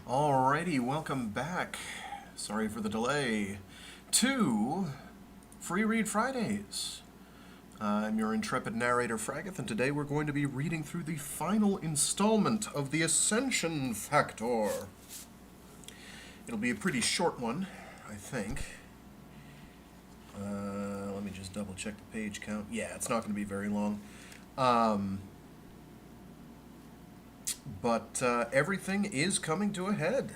Alrighty, welcome back. Sorry for the delay. To Free Read Fridays. I'm your intrepid narrator, Fraggeth, and today we're going to be reading through the final installment of the Ascension Factor. It'll be a pretty short one, I think. Let me just double check the page count. Yeah, it's not going to be very long. But everything is coming to a head.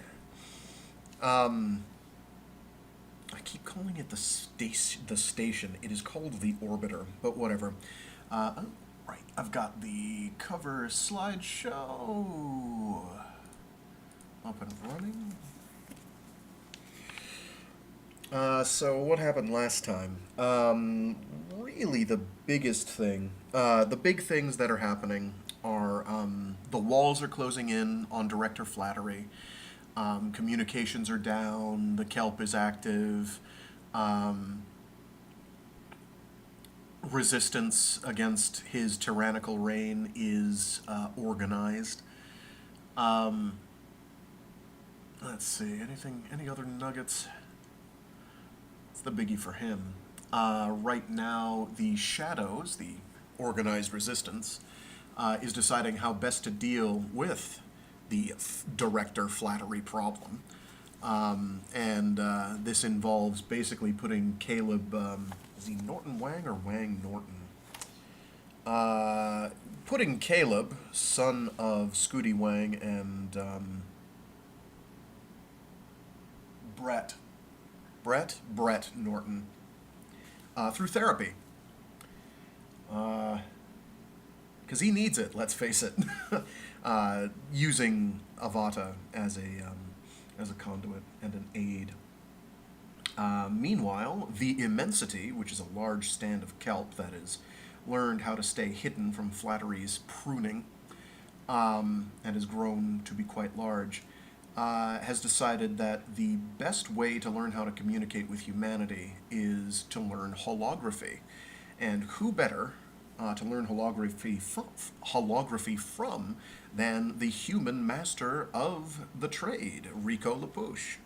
I keep calling it the station. It is called the Orbiter, but whatever. Right, I've got the cover slideshow up and running. So what happened last time? Really the biggest thing, the big things that are happening are the walls are closing in on Director Flattery. Communications are down. The kelp is active. Resistance against his tyrannical reign is organized. Let's see. Any other nuggets? It's the biggie for him. Right now, the Shadows, the organized resistance, is deciding how best to deal with the Director Flattery problem. This involves basically putting Kaleb, is he Norton Wang or Wang Norton? Putting Kaleb, son of Scooty Wang and Brett Norton, through therapy. Because he needs it, let's face it. Using Avata as a conduit and an aid. Meanwhile, the Immensity, which is a large stand of kelp that has learned how to stay hidden from Flattery's pruning, and has grown to be quite large, has decided that the best way to learn how to communicate with humanity is to learn holography. And who better to learn holography from than the human master of the trade, Rico LaPush.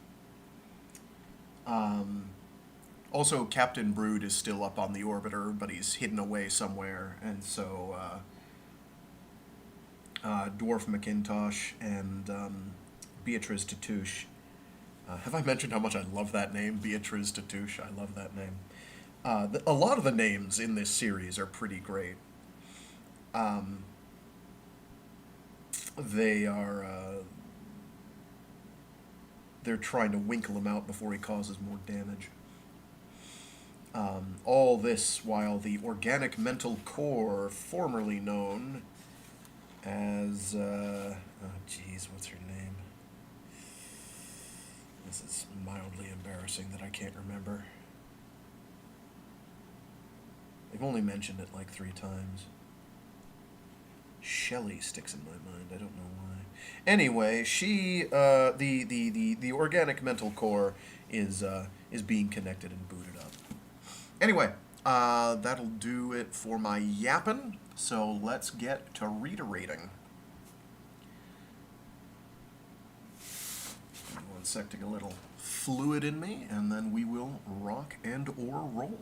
Also, Captain Brood is still up on the orbiter, but he's hidden away somewhere, and so Dwarf McIntosh and Beatriz Tatouche. Have I mentioned how much I love that name, Beatriz Tatouche? I love that name. A lot of the names in this series are pretty great. They're trying to winkle him out before he causes more damage. All this while the organic mental core, formerly known as, what's her name? This is mildly embarrassing that I can't remember. They've only mentioned it like 3 times. Shelley sticks in my mind. I don't know why. Anyway, she, the organic mental core is being connected and booted up. Anyway, that'll do it for my yapping. So let's get to reiterating. One sec to get a little fluid in me, and then we will rock and or roll.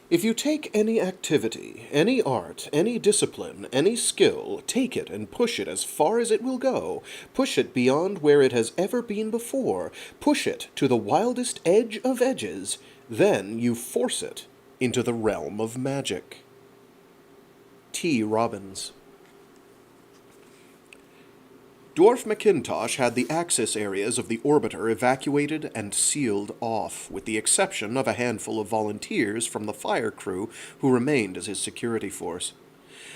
If you take any activity, any art, any discipline, any skill, take it and push it as far as it will go, push it beyond where it has ever been before, push it to the wildest edge of edges, then you force it into the realm of magic. T. Robbins. Dwarf McIntosh had the access areas of the orbiter evacuated and sealed off, with the exception of a handful of volunteers from the fire crew who remained as his security force.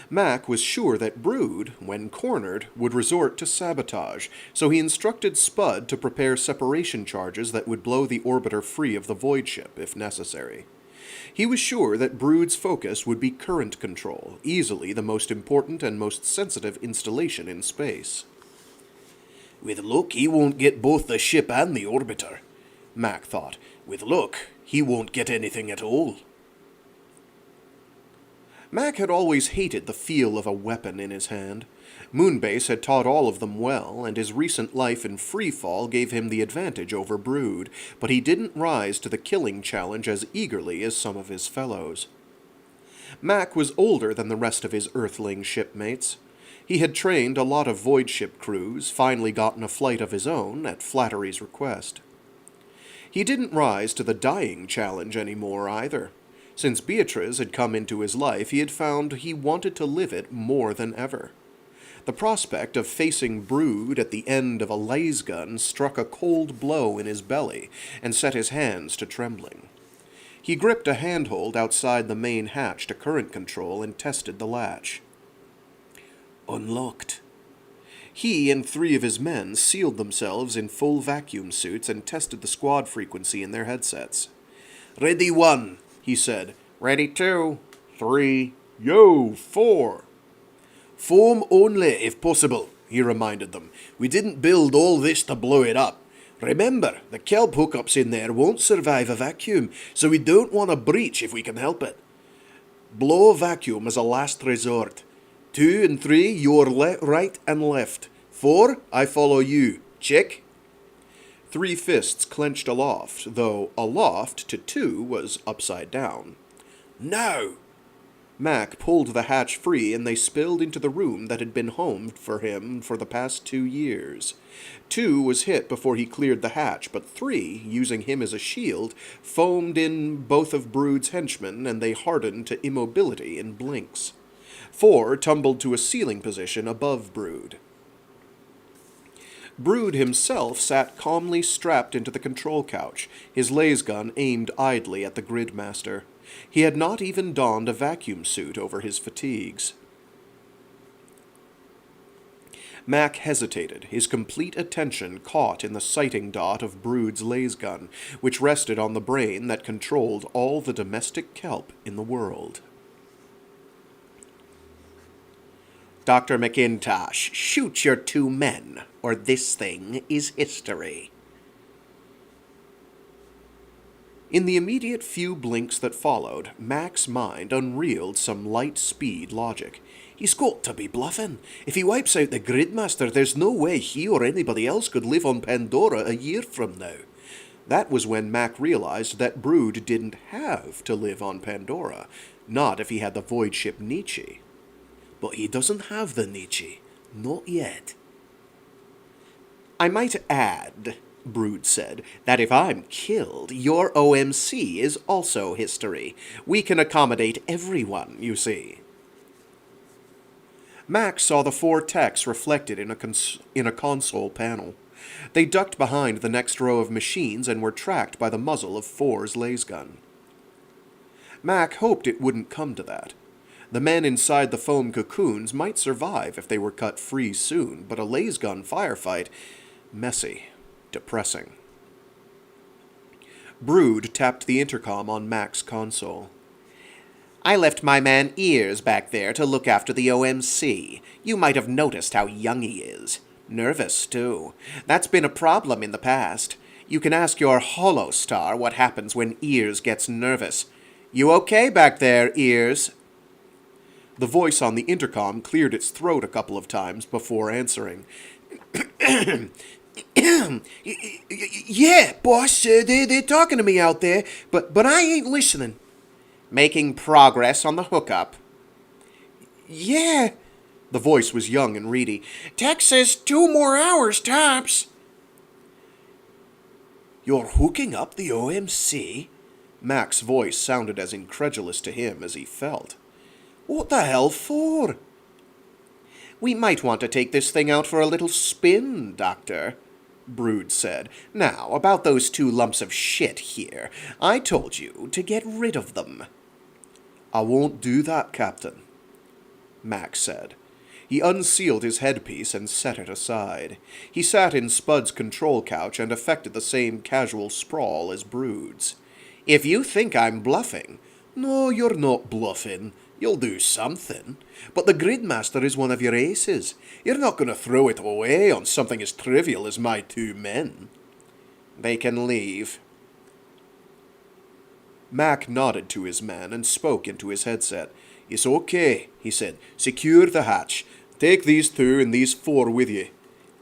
Mac was sure that Brood, when cornered, would resort to sabotage, so he instructed Spud to prepare separation charges that would blow the orbiter free of the Voidship, if necessary. He was sure that Brood's focus would be current control, easily the most important and most sensitive installation in space. With luck, he won't get both the ship and the orbiter, Mac thought. With luck, he won't get anything at all. Mac had always hated the feel of a weapon in his hand. Moonbase had taught all of them well, and his recent life in freefall gave him the advantage over Brood, but he didn't rise to the killing challenge as eagerly as some of his fellows. Mac was older than the rest of his Earthling shipmates. He had trained a lot of Voidship crews, finally gotten a flight of his own, at Flattery's request. He didn't rise to the dying challenge anymore, either. Since Beatrice had come into his life, he had found he wanted to live it more than ever. The prospect of facing Brood at the end of a laser gun struck a cold blow in his belly and set his hands to trembling. He gripped a handhold outside the main hatch to current control and tested the latch. Unlocked. He and 3 of his men sealed themselves in full vacuum suits and tested the squad frequency in their headsets. Ready 1, he said. Ready 2, 3, yo, 4. Foam only, if possible, he reminded them. We didn't build all this to blow it up. Remember, the kelp hookups in there won't survive a vacuum, so we don't want a breach if we can help it. Blow vacuum as a last resort. 2 and 3, you're right and left. 4, I follow you. Check? 3 fists clenched aloft, though aloft to 2 was upside down. Now! Mac pulled the hatch free, and they spilled into the room that had been home for him for the past 2 years. 2 was hit before he cleared the hatch, but 3, using him as a shield, foamed in both of Brood's henchmen, and they hardened to immobility in blinks. 4 tumbled to a ceiling position above Brood. Brood himself sat calmly strapped into the control couch, his laser gun aimed idly at the gridmaster. He had not even donned a vacuum suit over his fatigues. Mac hesitated, his complete attention caught in the sighting dot of Brood's laser gun, which rested on the brain that controlled all the domestic kelp in the world. Dr. McIntosh, shoot your 2 men, or this thing is history. In the immediate few blinks that followed, Mac's mind unreeled some light-speed logic. He's got to be bluffing. If he wipes out the Gridmaster, there's no way he or anybody else could live on Pandora a year from now. That was when Mac realized that Brood didn't have to live on Pandora, not if he had the Voidship Nietzsche. But he doesn't have the Nietzsche. Not yet. I might add, Brood said, that if I'm killed, your OMC is also history. We can accommodate everyone, you see. Max saw the 4 techs reflected in a console panel. They ducked behind the next row of machines and were tracked by the muzzle of 4's laser gun. Mac hoped it wouldn't come to that. The men inside the foam cocoons might survive if they were cut free soon, but a laser gun firefight, messy, depressing. Brood tapped the intercom on Mac's console. I left my man Ears back there to look after the OMC. You might have noticed how young he is. Nervous, too. That's been a problem in the past. You can ask your Holostar what happens when Ears gets nervous. You okay back there, Ears? The voice on the intercom cleared its throat a couple of times before answering. Yeah, boss, they're talking to me out there, but I ain't listening. Making progress on the hookup. Yeah. The voice was young and reedy. Tech says 2 more hours, tops. You're hooking up the OMC? Mac's voice sounded as incredulous to him as he felt. What the hell for? We might want to take this thing out for a little spin, Doctor, Brood said. Now, about those 2 lumps of shit here. I told you to get rid of them. I won't do that, Captain, Mac said. He unsealed his headpiece and set it aside. He sat in Spud's control couch and affected the same casual sprawl as Brood's. If you think I'm bluffing... No, you're not bluffing. You'll do something. But the Gridmaster is one of your aces. You're not going to throw it away on something as trivial as my 2 men. They can leave. Mac nodded to his men and spoke into his headset. It's okay, he said. Secure the hatch. Take these 2 and these 4 with you.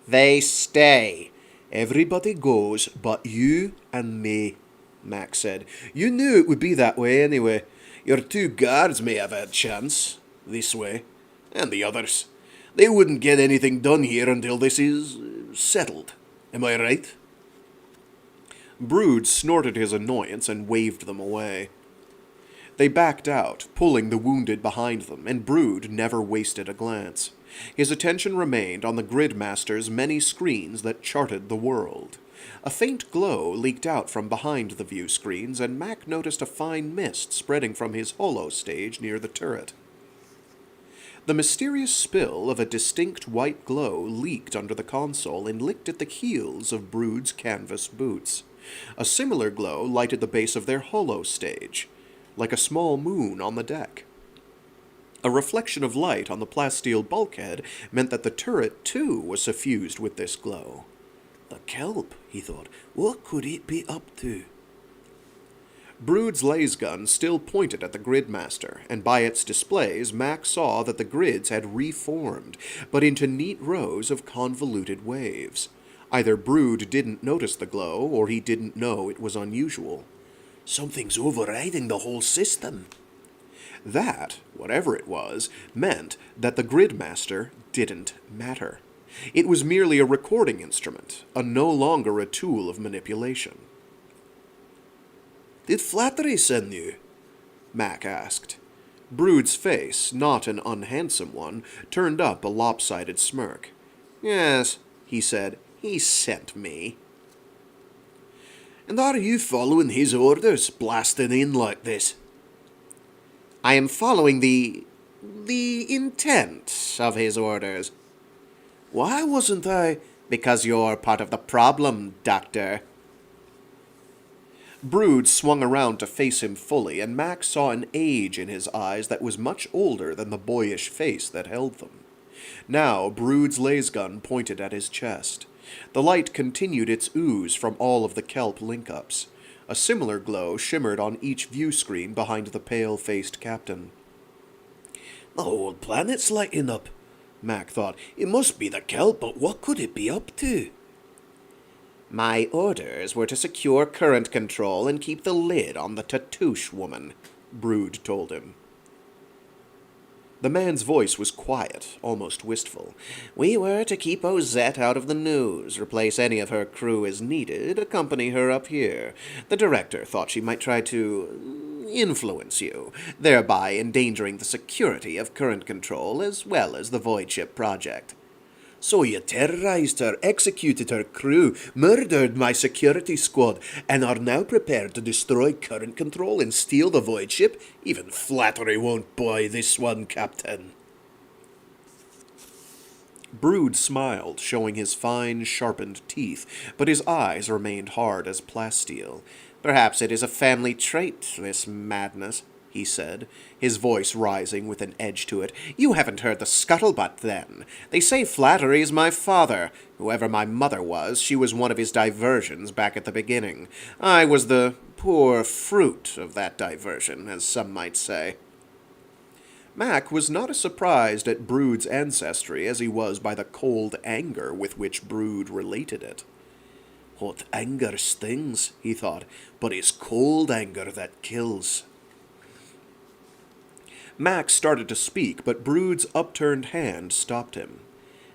They stay. Everybody goes but you and me, Mac said. You knew it would be that way anyway. Your 2 guards may have a chance, this way, and the others. They wouldn't get anything done here until this is settled. Am I right? Brood snorted his annoyance and waved them away. They backed out, pulling the wounded behind them, and Brood never wasted a glance. His attention remained on the Gridmaster's many screens that charted the world. A faint glow leaked out from behind the view screens, and Mac noticed a fine mist spreading from his holo stage near the turret. The mysterious spill of a distinct white glow leaked under the console and licked at the heels of Brood's canvas boots. A similar glow lighted the base of their holo stage, like a small moon on the deck. A reflection of light on the plasteel bulkhead meant that the turret, too, was suffused with this glow. The kelp, he thought. What could it be up to? Brood's laser gun still pointed at the Gridmaster, and by its displays Mac saw that the grids had reformed, but into neat rows of convoluted waves. Either Brood didn't notice the glow, or he didn't know it was unusual. Something's overriding the whole system. That, whatever it was, meant that the Gridmaster didn't matter. It was merely a recording instrument, no longer a tool of manipulation. Did Flattery send you? Mac asked. Brood's face, not an unhandsome one, turned up a lopsided smirk. Yes, he said, he sent me. And are you following his orders, blasting in like this? I am following the intent of his orders. Why wasn't I? Because you're part of the problem, Doctor. Brood swung around to face him fully, and Mac saw an age in his eyes that was much older than the boyish face that held them. Now Brood's laser gun pointed at his chest. The light continued its ooze from all of the kelp link-ups. A similar glow shimmered on each view screen behind the pale-faced captain. The whole planet's lighting up, Mac thought. It must be the kelp, but what could it be up to? My orders were to secure current control and keep the lid on the Tatoosh woman, Brood told him. The man's voice was quiet, almost wistful. We were to keep Ozette out of the news, replace any of her crew as needed, accompany her up here. The director thought she might try to influence you, thereby endangering the security of current control as well as the Voidship project. So you terrorized her, executed her crew, murdered my security squad, and are now prepared to destroy current control and steal the Voidship? Even Flattery won't buy this one, Captain. Brood smiled, showing his fine, sharpened teeth, but his eyes remained hard as plasteel. Perhaps it is a family trait, this madness, he said, his voice rising with an edge to it. You haven't heard the scuttlebutt, then. They say Flattery's my father. Whoever my mother was, she was one of his diversions back at the beginning. I was the poor fruit of that diversion, as some might say. Mac was not as surprised at Brood's ancestry as he was by the cold anger with which Brood related it. Hot anger stings, he thought, but it's cold anger that kills. Mac started to speak, but Brood's upturned hand stopped him.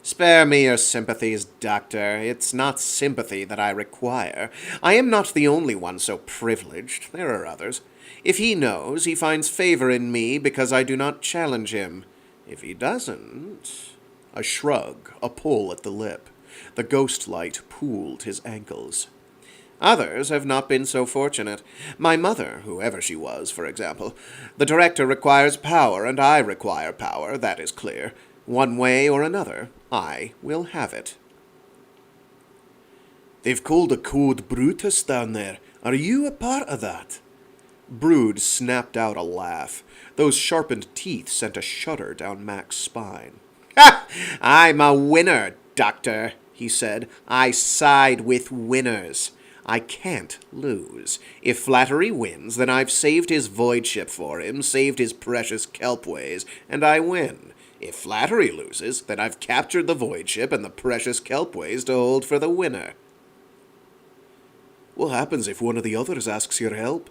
Spare me your sympathies, Doctor. It's not sympathy that I require. I am not the only one so privileged. There are others. If he knows, he finds favor in me because I do not challenge him. If he doesn't, A shrug, a pull at the lip. The ghost light pooled his ankles. Others have not been so fortunate. My mother, whoever she was, for example. The director requires power, and I require power, that is clear. One way or another, I will have it. They've called a code Brutus down there. Are you a part of that? Brood snapped out a laugh. Those sharpened teeth sent a shudder down Mac's spine. Ha! I'm a winner, Doctor, he said. I side with winners. I can't lose. If Flattery wins, then I've saved his Voidship for him, saved his precious Kelpways, and I win. If Flattery loses, then I've captured the Voidship and the precious Kelpways to hold for the winner. What happens if one of the others asks your help?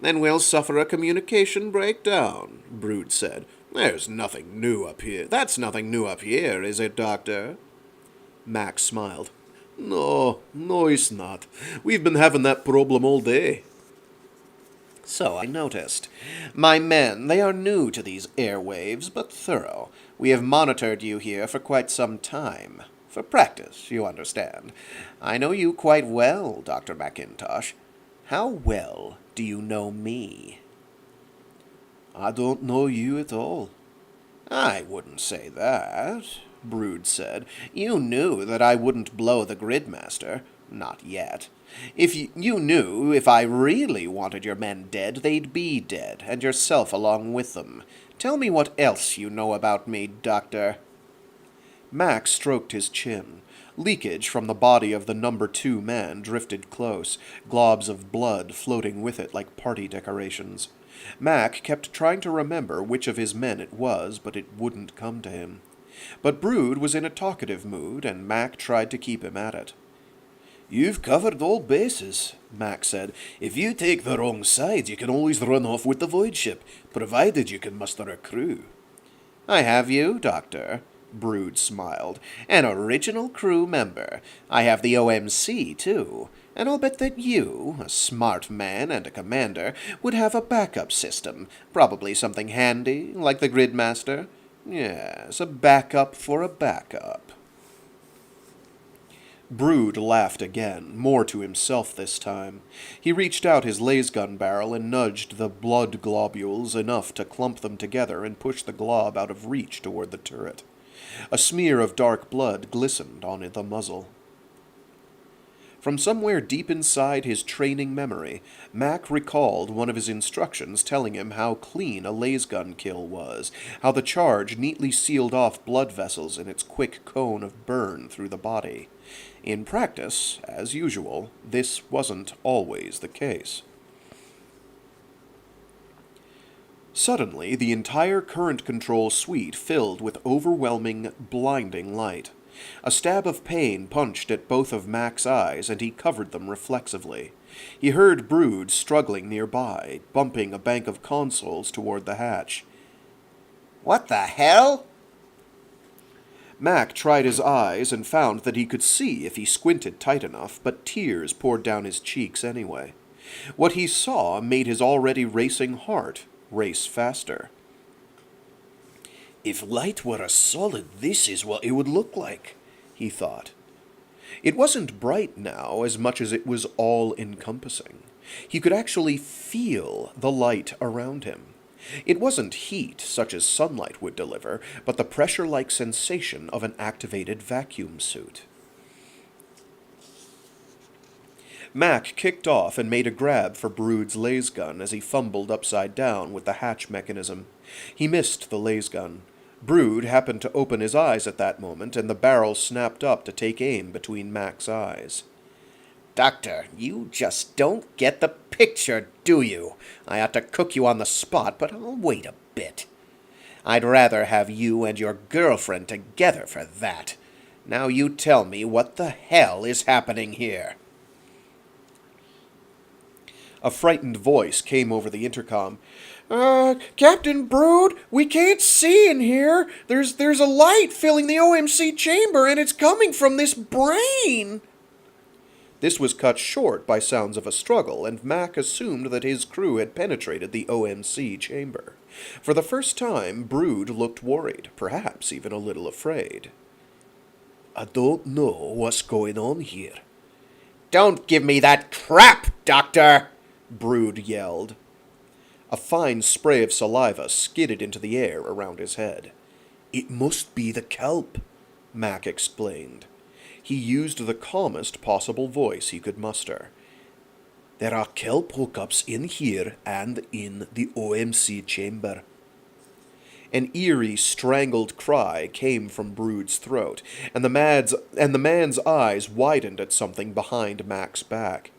Then we'll suffer a communication breakdown, Brood said. There's nothing new up here. That's nothing new up here, is it, Doctor? Mac smiled. No, it's not. We've been having that problem all day. So I noticed. My men, they are new to these airwaves, but thorough. We have monitored you here for quite some time. For practice, you understand. I know you quite well, Dr. McIntosh. How well do you know me? I don't know you at all. I wouldn't say that, Brood said. You knew that I wouldn't blow the Gridmaster. Not yet. If you knew if I really wanted your men dead, they'd be dead, and yourself along with them. Tell me what else you know about me, Doctor. Mac stroked his chin. Leakage from the body of the number 2 man drifted close, globs of blood floating with it like party decorations. Mac kept trying to remember which of his men it was, but it wouldn't come to him. But Brood was in a talkative mood, and Mac tried to keep him at it. You've covered all bases, Mac said. If you take the wrong side, you can always run off with the Voidship, provided you can muster a crew. I have you, Doctor, Brood smiled. An original crew member. I have the OMC, too. And I'll bet that you, a smart man and a commander, would have a backup system. Probably something handy, like the Gridmaster. Yes, a backup for a backup. Brood laughed again, more to himself this time. He reached out his lasgun barrel and nudged the blood globules enough to clump them together and push the glob out of reach toward the turret. A smear of dark blood glistened on the muzzle. From somewhere deep inside his training memory, Mac recalled one of his instructions telling him how clean a lasgun kill was, how the charge neatly sealed off blood vessels in its quick cone of burn through the body. In practice, as usual, this wasn't always the case. Suddenly, the entire current control suite filled with overwhelming, blinding light. A stab of pain punched at both of Mac's eyes, and he covered them reflexively. He heard Brood struggling nearby, bumping a bank of consoles toward the hatch. What the hell? Mac tried his eyes and found that he could see if he squinted tight enough, but tears poured down his cheeks anyway. What he saw made his already racing heart race faster. If light were a solid, this is what it would look like, he thought. It wasn't bright now as much as it was all-encompassing. He could actually feel the light around him. It wasn't heat, such as sunlight would deliver, but the pressure-like sensation of an activated vacuum suit. Mac kicked off and made a grab for Brood's lasgun as he fumbled upside down with the hatch mechanism. He missed the lasgun. Brood happened to open his eyes at that moment, and the barrel snapped up to take aim between Mac's eyes. Doctor, you just don't get the picture, do you? I ought to cook you on the spot, but I'll wait a bit. I'd rather have you and your girlfriend together for that. Now you tell me what the hell is happening here. A frightened voice came over the intercom. Captain Brood, we can't see in here. There's a light filling the OMC chamber, and it's coming from this brain. This was cut short by sounds of a struggle, and Mac assumed that his crew had penetrated the OMC chamber. For the first time, Brood looked worried, perhaps even a little afraid. "I don't know what's going on here." "Don't give me that crap, Doctor!" Brood yelled. A fine spray of saliva skidded into the air around his head. "It must be the kelp," Mac explained. He used the calmest possible voice he could muster. "There are kelp hookups in here and in the OMC chamber." An eerie, strangled cry came from Brood's throat, and the man's eyes widened at something behind Mac's back.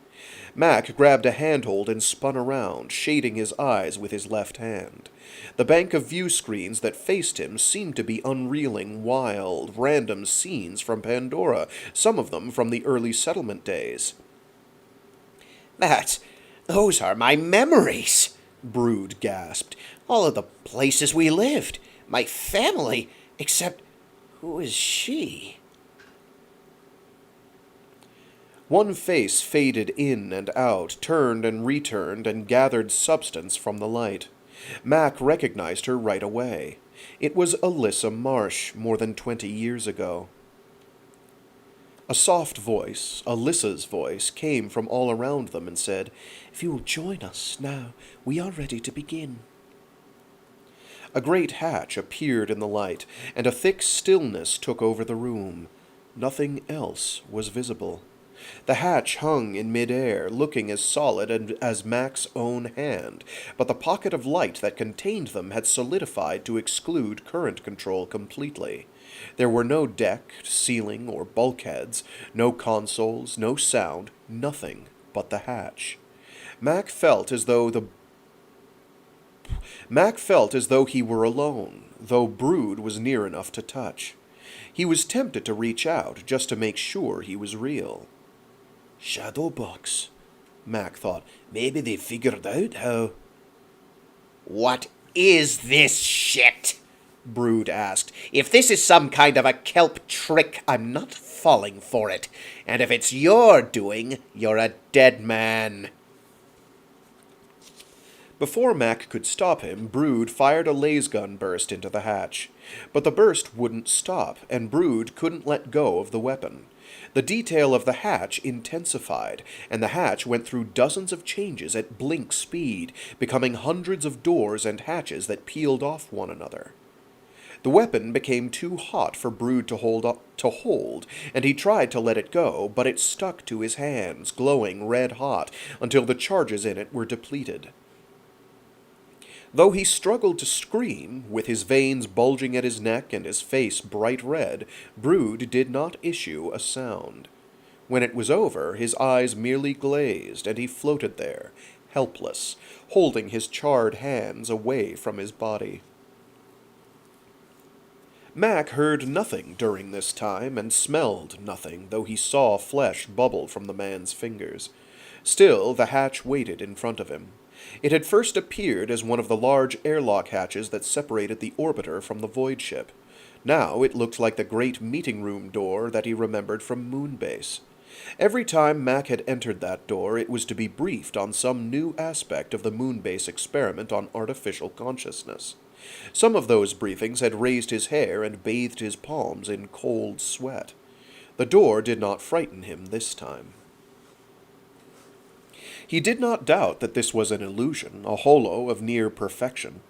Mac grabbed a handhold and spun around, shading his eyes with his left hand. The bank of view screens that faced him seemed to be unreeling, wild, random scenes from Pandora, some of them from the early settlement days. "Those are my memories," Brood gasped. "All of the places we lived. My family. Except, who is she?" One face faded in and out, turned and returned, and gathered substance from the light. Mac recognized her right away. It was Alyssa Marsh, more than 20 years ago. A soft voice, Alyssa's voice, came from all around them and said, "If you will join us now, we are ready to begin." A great hatch appeared in the light, and a thick stillness took over the room. Nothing else was visible. The hatch hung in mid-air, looking as solid as Mac's own hand, but the pocket of light that contained them had solidified to exclude current control completely. There were no deck, ceiling, or bulkheads, no consoles, no sound, nothing but the hatch. Mac felt as though he were alone, though Brood was near enough to touch. He was tempted to reach out, just to make sure he was real. "Shadowbox," Mac thought. "Maybe they figured out how—" "What is this shit?" Brood asked. "If this is some kind of a kelp trick, I'm not falling for it. And if it's your doing, you're a dead man." Before Mac could stop him, Brood fired a lasgun burst into the hatch. But the burst wouldn't stop, and Brood couldn't let go of the weapon. The detail of the hatch intensified, and the hatch went through dozens of changes at blink speed, becoming hundreds of doors and hatches that peeled off one another. The weapon became too hot for Brood to hold, and he tried to let it go, but it stuck to his hands, glowing red hot, until the charges in it were depleted. Though he struggled to scream, with his veins bulging at his neck and his face bright red, Brood did not issue a sound. When it was over, his eyes merely glazed, and he floated there, helpless, holding his charred hands away from his body. Mac heard nothing during this time, and smelled nothing, though he saw flesh bubble from the man's fingers. Still, the hatch waited in front of him. It had first appeared as one of the large airlock hatches that separated the orbiter from the Voidship. Now it looked like the great meeting room door that he remembered from Moonbase. Every time Mac had entered that door, it was to be briefed on some new aspect of the Moonbase experiment on artificial consciousness. Some of those briefings had raised his hair and bathed his palms in cold sweat. The door did not frighten him this time. He did not doubt that this was an illusion, a holo of near perfection.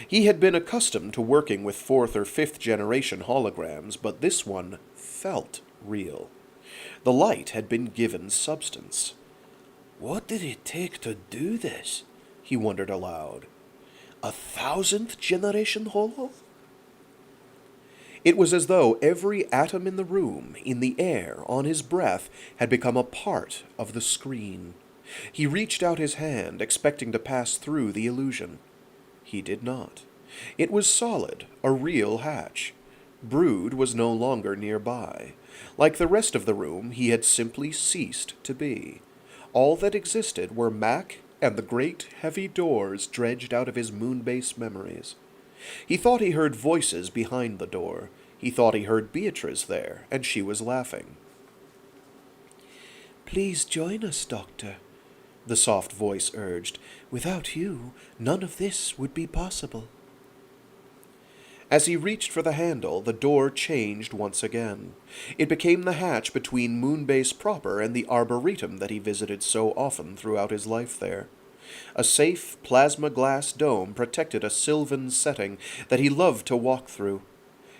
He had been accustomed to working with 4th or 5th generation holograms, but this one felt real. The light had been given substance. "What did it take to do this?" he wondered aloud. "A 1000th generation holo?" It was as though every atom in the room, in the air, on his breath, had become a part of the screen. He reached out his hand, expecting to pass through the illusion. He did not. It was solid, a real hatch. Brood was no longer nearby. Like the rest of the room, he had simply ceased to be. All that existed were Mac and the great, heavy doors dredged out of his Moonbase memories. He thought he heard voices behind the door. He thought he heard Beatrice there, and she was laughing. Please join us, Doctor, the soft voice urged. Without you, none of this would be possible. As he reached for the handle, the door changed once again. It became the hatch between Moonbase proper and the arboretum that he visited so often throughout his life there. A safe, plasma glass dome protected a sylvan setting that he loved to walk through.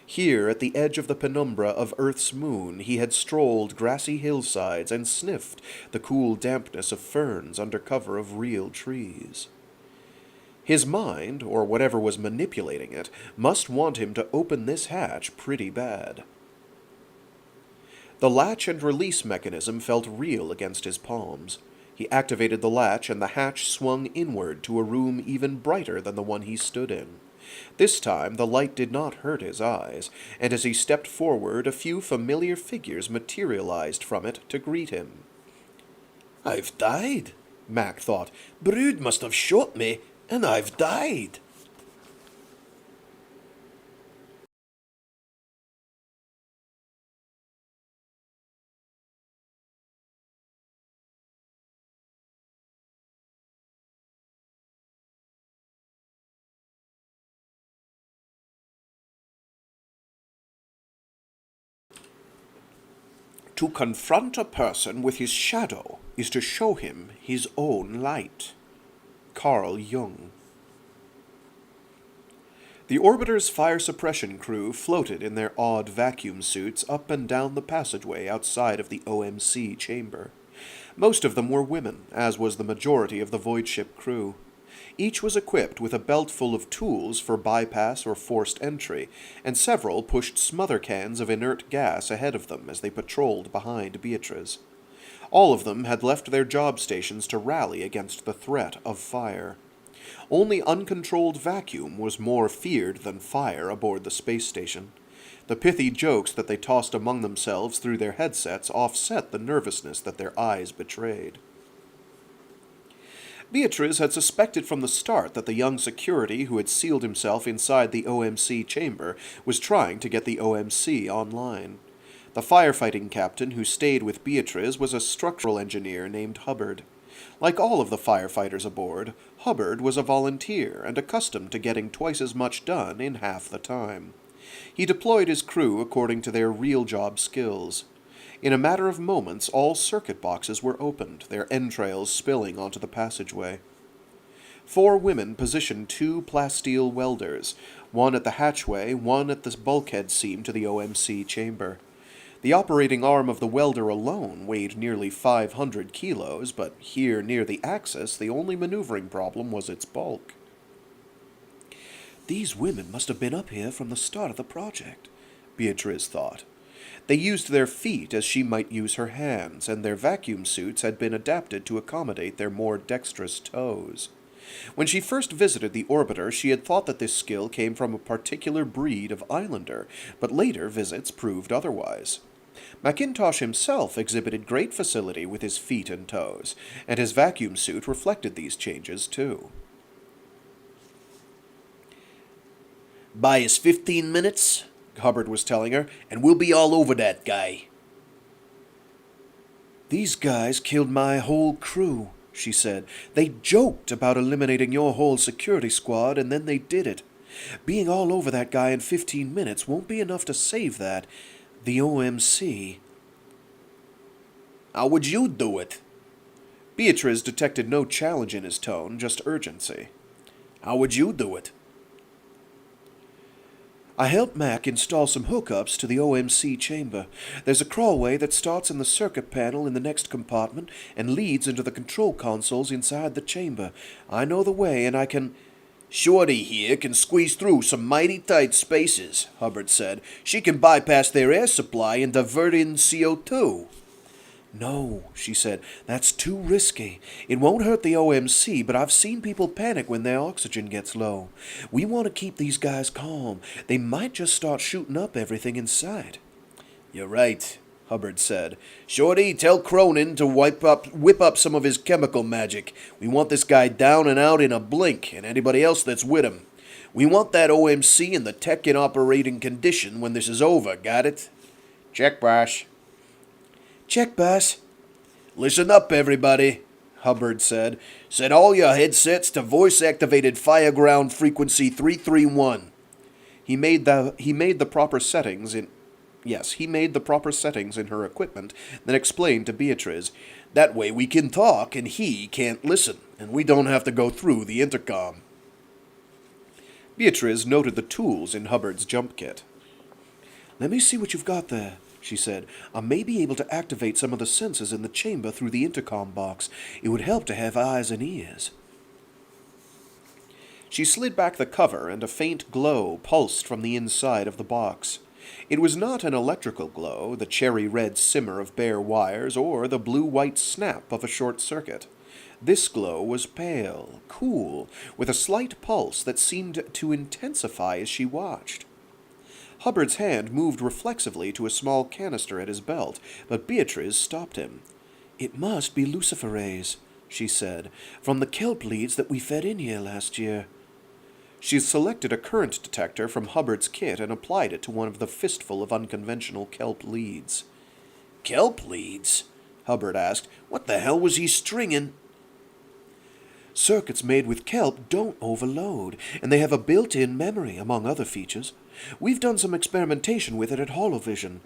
Here, at the edge of the penumbra of Earth's moon, he had strolled grassy hillsides and sniffed the cool dampness of ferns under cover of real trees. His mind, or whatever was manipulating it, must want him to open this hatch pretty bad. The latch and release mechanism felt real against his palms. He activated the latch and the hatch swung inward to a room even brighter than the one he stood in. This time the light did not hurt his eyes, and as he stepped forward a few familiar figures materialized from it to greet him. "I've died," Mac thought. "Brood must have shot me, and I've died." To confront a person with his shadow is to show him his own light. Carl Jung. The orbiter's fire suppression crew floated in their odd vacuum suits up and down the passageway outside of the OMC chamber. Most of them were women, as was the majority of the Voidship crew. Each was equipped with a belt full of tools for bypass or forced entry, and several pushed smother cans of inert gas ahead of them as they patrolled behind Beatriz. All of them had left their job stations to rally against the threat of fire. Only uncontrolled vacuum was more feared than fire aboard the space station. The pithy jokes that they tossed among themselves through their headsets offset the nervousness that their eyes betrayed. Beatriz had suspected from the start that the young security who had sealed himself inside the OMC chamber was trying to get the OMC online. The firefighting captain who stayed with Beatriz was a structural engineer named Herbert. Like all of the firefighters aboard, Herbert was a volunteer and accustomed to getting twice as much done in half the time. He deployed his crew according to their real job skills. In a matter of moments, all circuit boxes were opened, their entrails spilling onto the passageway. 4 women positioned 2 plasteel welders, one at the hatchway, one at the bulkhead seam to the OMC chamber. The operating arm of the welder alone weighed nearly 500 kilos, but here near the axis, the only maneuvering problem was its bulk. These women must have been up here from the start of the project, Beatriz thought. They used their feet as she might use her hands, and their vacuum suits had been adapted to accommodate their more dexterous toes. When she first visited the orbiter, she had thought that this skill came from a particular breed of islander, but later visits proved otherwise. Macintosh himself exhibited great facility with his feet and toes, and his vacuum suit reflected these changes too. "Buy us 15 minutes, Hubbard was telling her, "and we'll be all over that guy." "These guys killed my whole crew," she said. "They joked about eliminating your whole security squad, and then they did it. Being all over that guy in 15 minutes won't be enough to save that. The OMC. "How would you do it?" Beatriz detected no challenge in his tone, just urgency. "How would you do it?" "I helped Mac install some hookups to the OMC chamber. There's a crawlway that starts in the circuit panel in the next compartment and leads into the control consoles inside the chamber. I know the way, and I can—" "Shorty here can squeeze through some mighty tight spaces," Hubbard said. "She can bypass their air supply and divert in CO2. "No," she said, "that's too risky. It won't hurt the OMC, but I've seen people panic when their oxygen gets low. We want to keep these guys calm. They might just start shooting up everything in sight." "You're right," Hubbard said. "Shorty, tell Cronin to whip up some of his chemical magic. We want this guy down and out in a blink, and anybody else that's with him. We want that OMC and the tech in operating condition when this is over, got it?" "Check, boss." "Check, boss." Listen up, everybody, Hubbard said. Set all your headsets to voice-activated fireground frequency 331. He made the proper settings in her equipment, then explained to Beatriz, "That way we can talk and he can't listen, and we don't have to go through the intercom." Beatriz noted the tools in Hubbard's jump kit. "Let me see what you've got there," she said. "I may be able to activate some of the sensors in the chamber through the intercom box. It would help to have eyes and ears." She slid back the cover, and a faint glow pulsed from the inside of the box. It was not an electrical glow, the cherry-red simmer of bare wires, or the blue-white snap of a short circuit. This glow was pale, cool, with a slight pulse that seemed to intensify as she watched. Hubbard's hand moved reflexively to a small canister at his belt, but Beatriz stopped him. "It must be luciferase," she said, "from the kelp leads that we fed in here last year." She selected a current detector from Hubbard's kit and applied it to one of the fistful of unconventional kelp leads. "Kelp leads?" Hubbard asked. "What the hell was he stringing?" "Circuits made with kelp don't overload, and they have a built-in memory, among other features. We've done some experimentation with it at Holovision.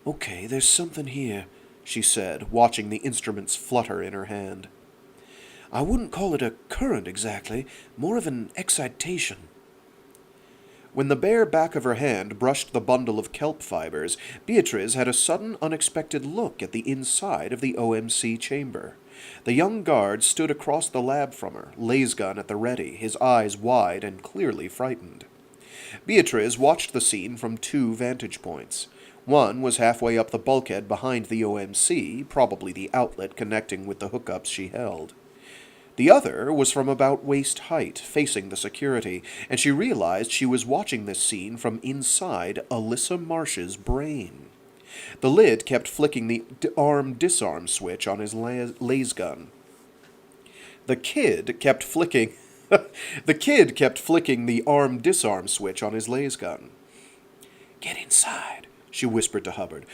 Okay, there's something here," she said, watching the instruments flutter in her hand. "I wouldn't call it a current exactly, more of an excitation." When the bare back of her hand brushed the bundle of kelp fibers, Beatriz had a sudden, unexpected look at the inside of the OMC chamber. The young guard stood across the lab from her, laser-gun at the ready, his eyes wide and clearly frightened. Beatriz watched the scene from two vantage points. One was halfway up the bulkhead behind the OMC, probably the outlet connecting with the hookups she held. The other was from about waist height, facing the security, and she realized she was watching this scene from inside Alyssa Marsh's brain. The lid kept flicking the arm-disarm switch on his lasgun. The kid kept flicking the arm-disarm switch on his lasgun. "Get inside," she whispered to Hubbard.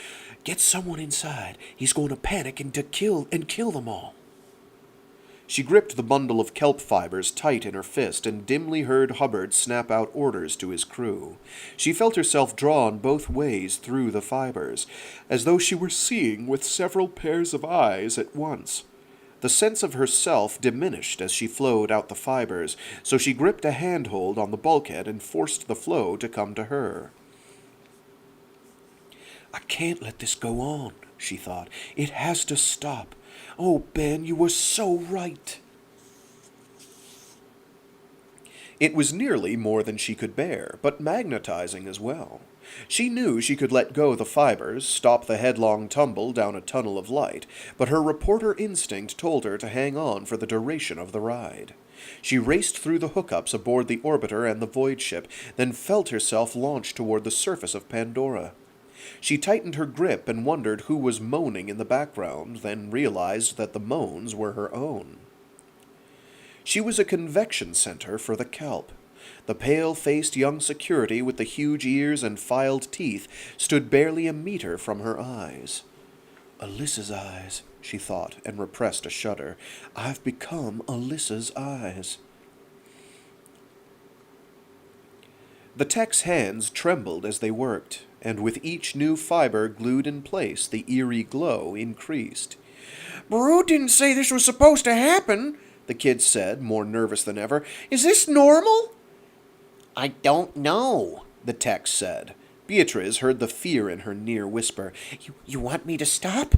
"Get someone inside. He's going to panic and kill them all." She gripped the bundle of kelp fibers tight in her fist and dimly heard Hubbard snap out orders to his crew. She felt herself drawn both ways through the fibers, as though she were seeing with several pairs of eyes at once. The sense of herself diminished as she flowed out the fibers, so she gripped a handhold on the bulkhead and forced the flow to come to her. "I can't let this go on," she thought. "It has to stop. Oh, Ben, you were so right." It was nearly more than she could bear, but magnetizing as well. She knew she could let go the fibers, stop the headlong tumble down a tunnel of light, but her reporter instinct told her to hang on for the duration of the ride. She raced through the hookups aboard the orbiter and the Voidship, then felt herself launch toward the surface of Pandora. She tightened her grip and wondered who was moaning in the background, then realized that the moans were her own. She was a convection center for the kelp. The pale-faced young security with the huge ears and filed teeth stood barely a meter from her eyes. "Alyssa's eyes," she thought, and repressed a shudder. "I've become Alyssa's eyes." The tech's hands trembled as they worked, and with each new fiber glued in place, the eerie glow increased. "Baru didn't say this was supposed to happen," the kid said, more nervous than ever. "Is this normal?" "I don't know," the tech said. Beatriz heard the fear in her near whisper. You want me to stop?"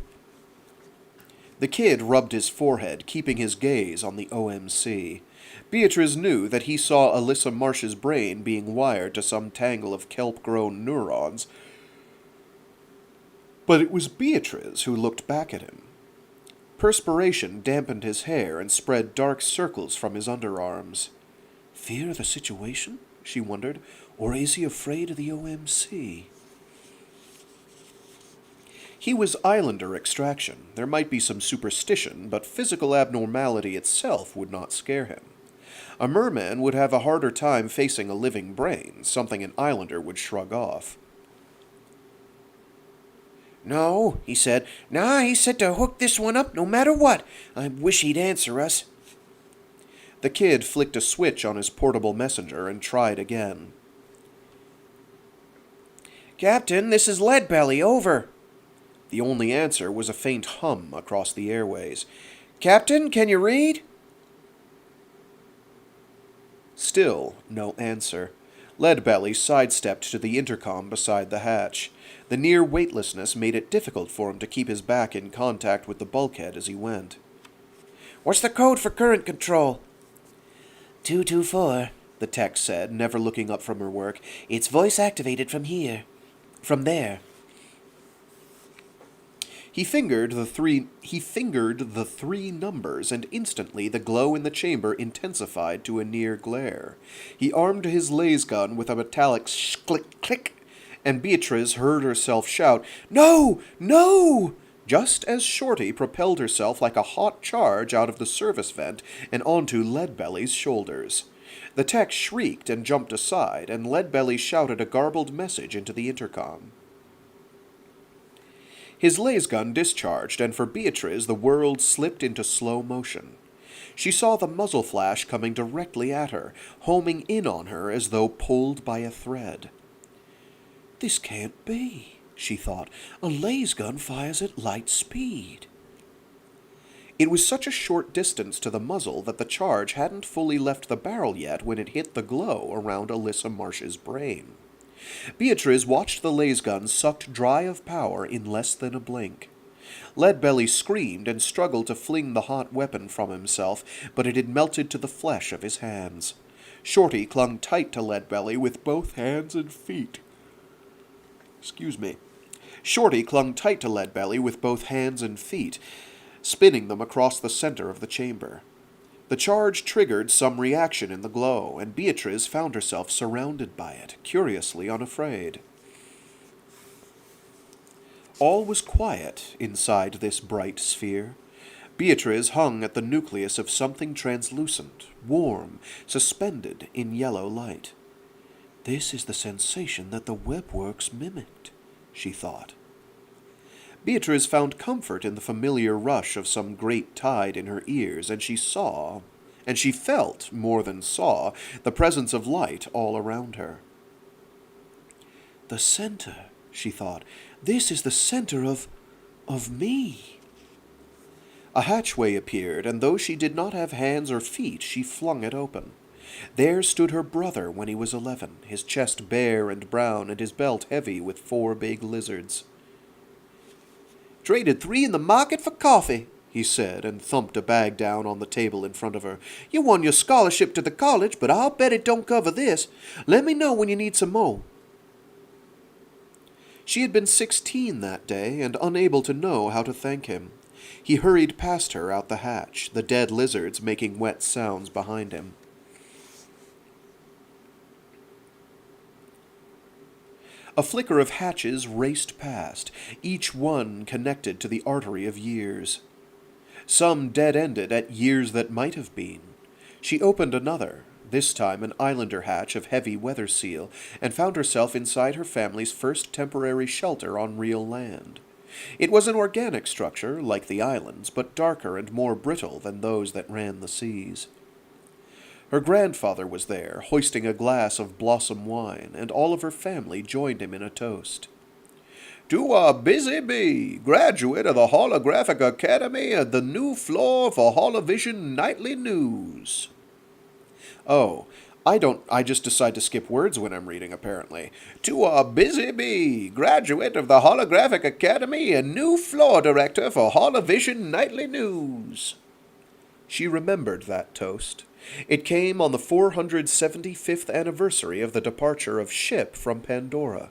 The kid rubbed his forehead, keeping his gaze on the OMC. Beatriz knew that he saw Alyssa Marsh's brain being wired to some tangle of kelp-grown neurons, but it was Beatriz who looked back at him. Perspiration dampened his hair and spread dark circles from his underarms. Fear of the situation, she wondered, or is he afraid of the OMC? He was Islander extraction. There might be some superstition, but physical abnormality itself would not scare him. A merman would have a harder time facing a living brain, something an Islander would shrug off. No, he said. Nah, he said to hook this one up no matter what. I wish he'd answer us. The kid flicked a switch on his portable messenger and tried again. Captain, this is Leadbelly, over. The only answer was a faint hum across the airways. Captain, can you read? Still no answer. Leadbelly sidestepped to the intercom beside the hatch. The near weightlessness made it difficult for him to keep his back in contact with the bulkhead as he went. What's the code for current control? 224, the tech said, never looking up from her work. It's voice-activated from here. From there. He fingered the three numbers, and instantly the glow in the chamber intensified to a near glare. He armed his laser gun with a metallic click, and Beatrice heard herself shout, "No! No!" just as Shorty propelled herself like a hot charge out of the service vent and onto Leadbelly's shoulders. The tech shrieked and jumped aside, and Leadbelly shouted a garbled message into the intercom. His laser gun discharged, and for Beatrice the world slipped into slow motion. She saw the muzzle flash coming directly at her, homing in on her as though pulled by a thread. "This can't be," she thought. "A laser gun fires at light speed." It was such a short distance to the muzzle that the charge hadn't fully left the barrel yet when it hit the glow around Alyssa Marsh's brain. Beatrice watched the laser gun sucked dry of power in less than a blink. Leadbelly screamed and struggled to fling the hot weapon from himself, but it had melted to the flesh of his hands. Shorty clung tight to Leadbelly with both hands and feet. Shorty clung tight to Leadbelly with both hands and feet, spinning them across the center of the chamber. The charge triggered some reaction in the glow, and Beatrice found herself surrounded by it, curiously unafraid. All was quiet inside this bright sphere. Beatrice hung at the nucleus of something translucent, warm, suspended in yellow light. "This is the sensation that the webworks mimicked," she thought. Beatrice found comfort in the familiar rush of some great tide in her ears, and she felt, more than saw, the presence of light all around her. "The center," she thought. "This is the center of me." A hatchway appeared, and though she did not have hands or feet, she flung it open. There stood her brother when he was 11, his chest bare and brown, and his belt heavy with 4 big lizards. "Traded 3 in the market for coffee," he said, and thumped a bag down on the table in front of her. "You won your scholarship to the college, but I'll bet it don't cover this. Let me know when you need some more." She had been 16 that day, and unable to know how to thank him. He hurried past her out the hatch, the dead lizards making wet sounds behind him. A flicker of hatches raced past, each one connected to the artery of years. Some dead-ended at years that might have been. She opened another, this time an islander hatch of heavy weather seal, and found herself inside her family's first temporary shelter on real land. It was an organic structure, like the islands, but darker and more brittle than those that ran the seas. Her grandfather was there, hoisting a glass of blossom wine, and all of her family joined him in a toast. "To a busy bee, graduate of the Holographic Academy at the new floor for Holovision Nightly News." Oh, I just decide to skip words when I'm reading, apparently. "To a busy bee, graduate of the Holographic Academy and new floor director for Holovision Nightly News." She remembered that toast. It came on the 475th anniversary of the departure of Ship from Pandora.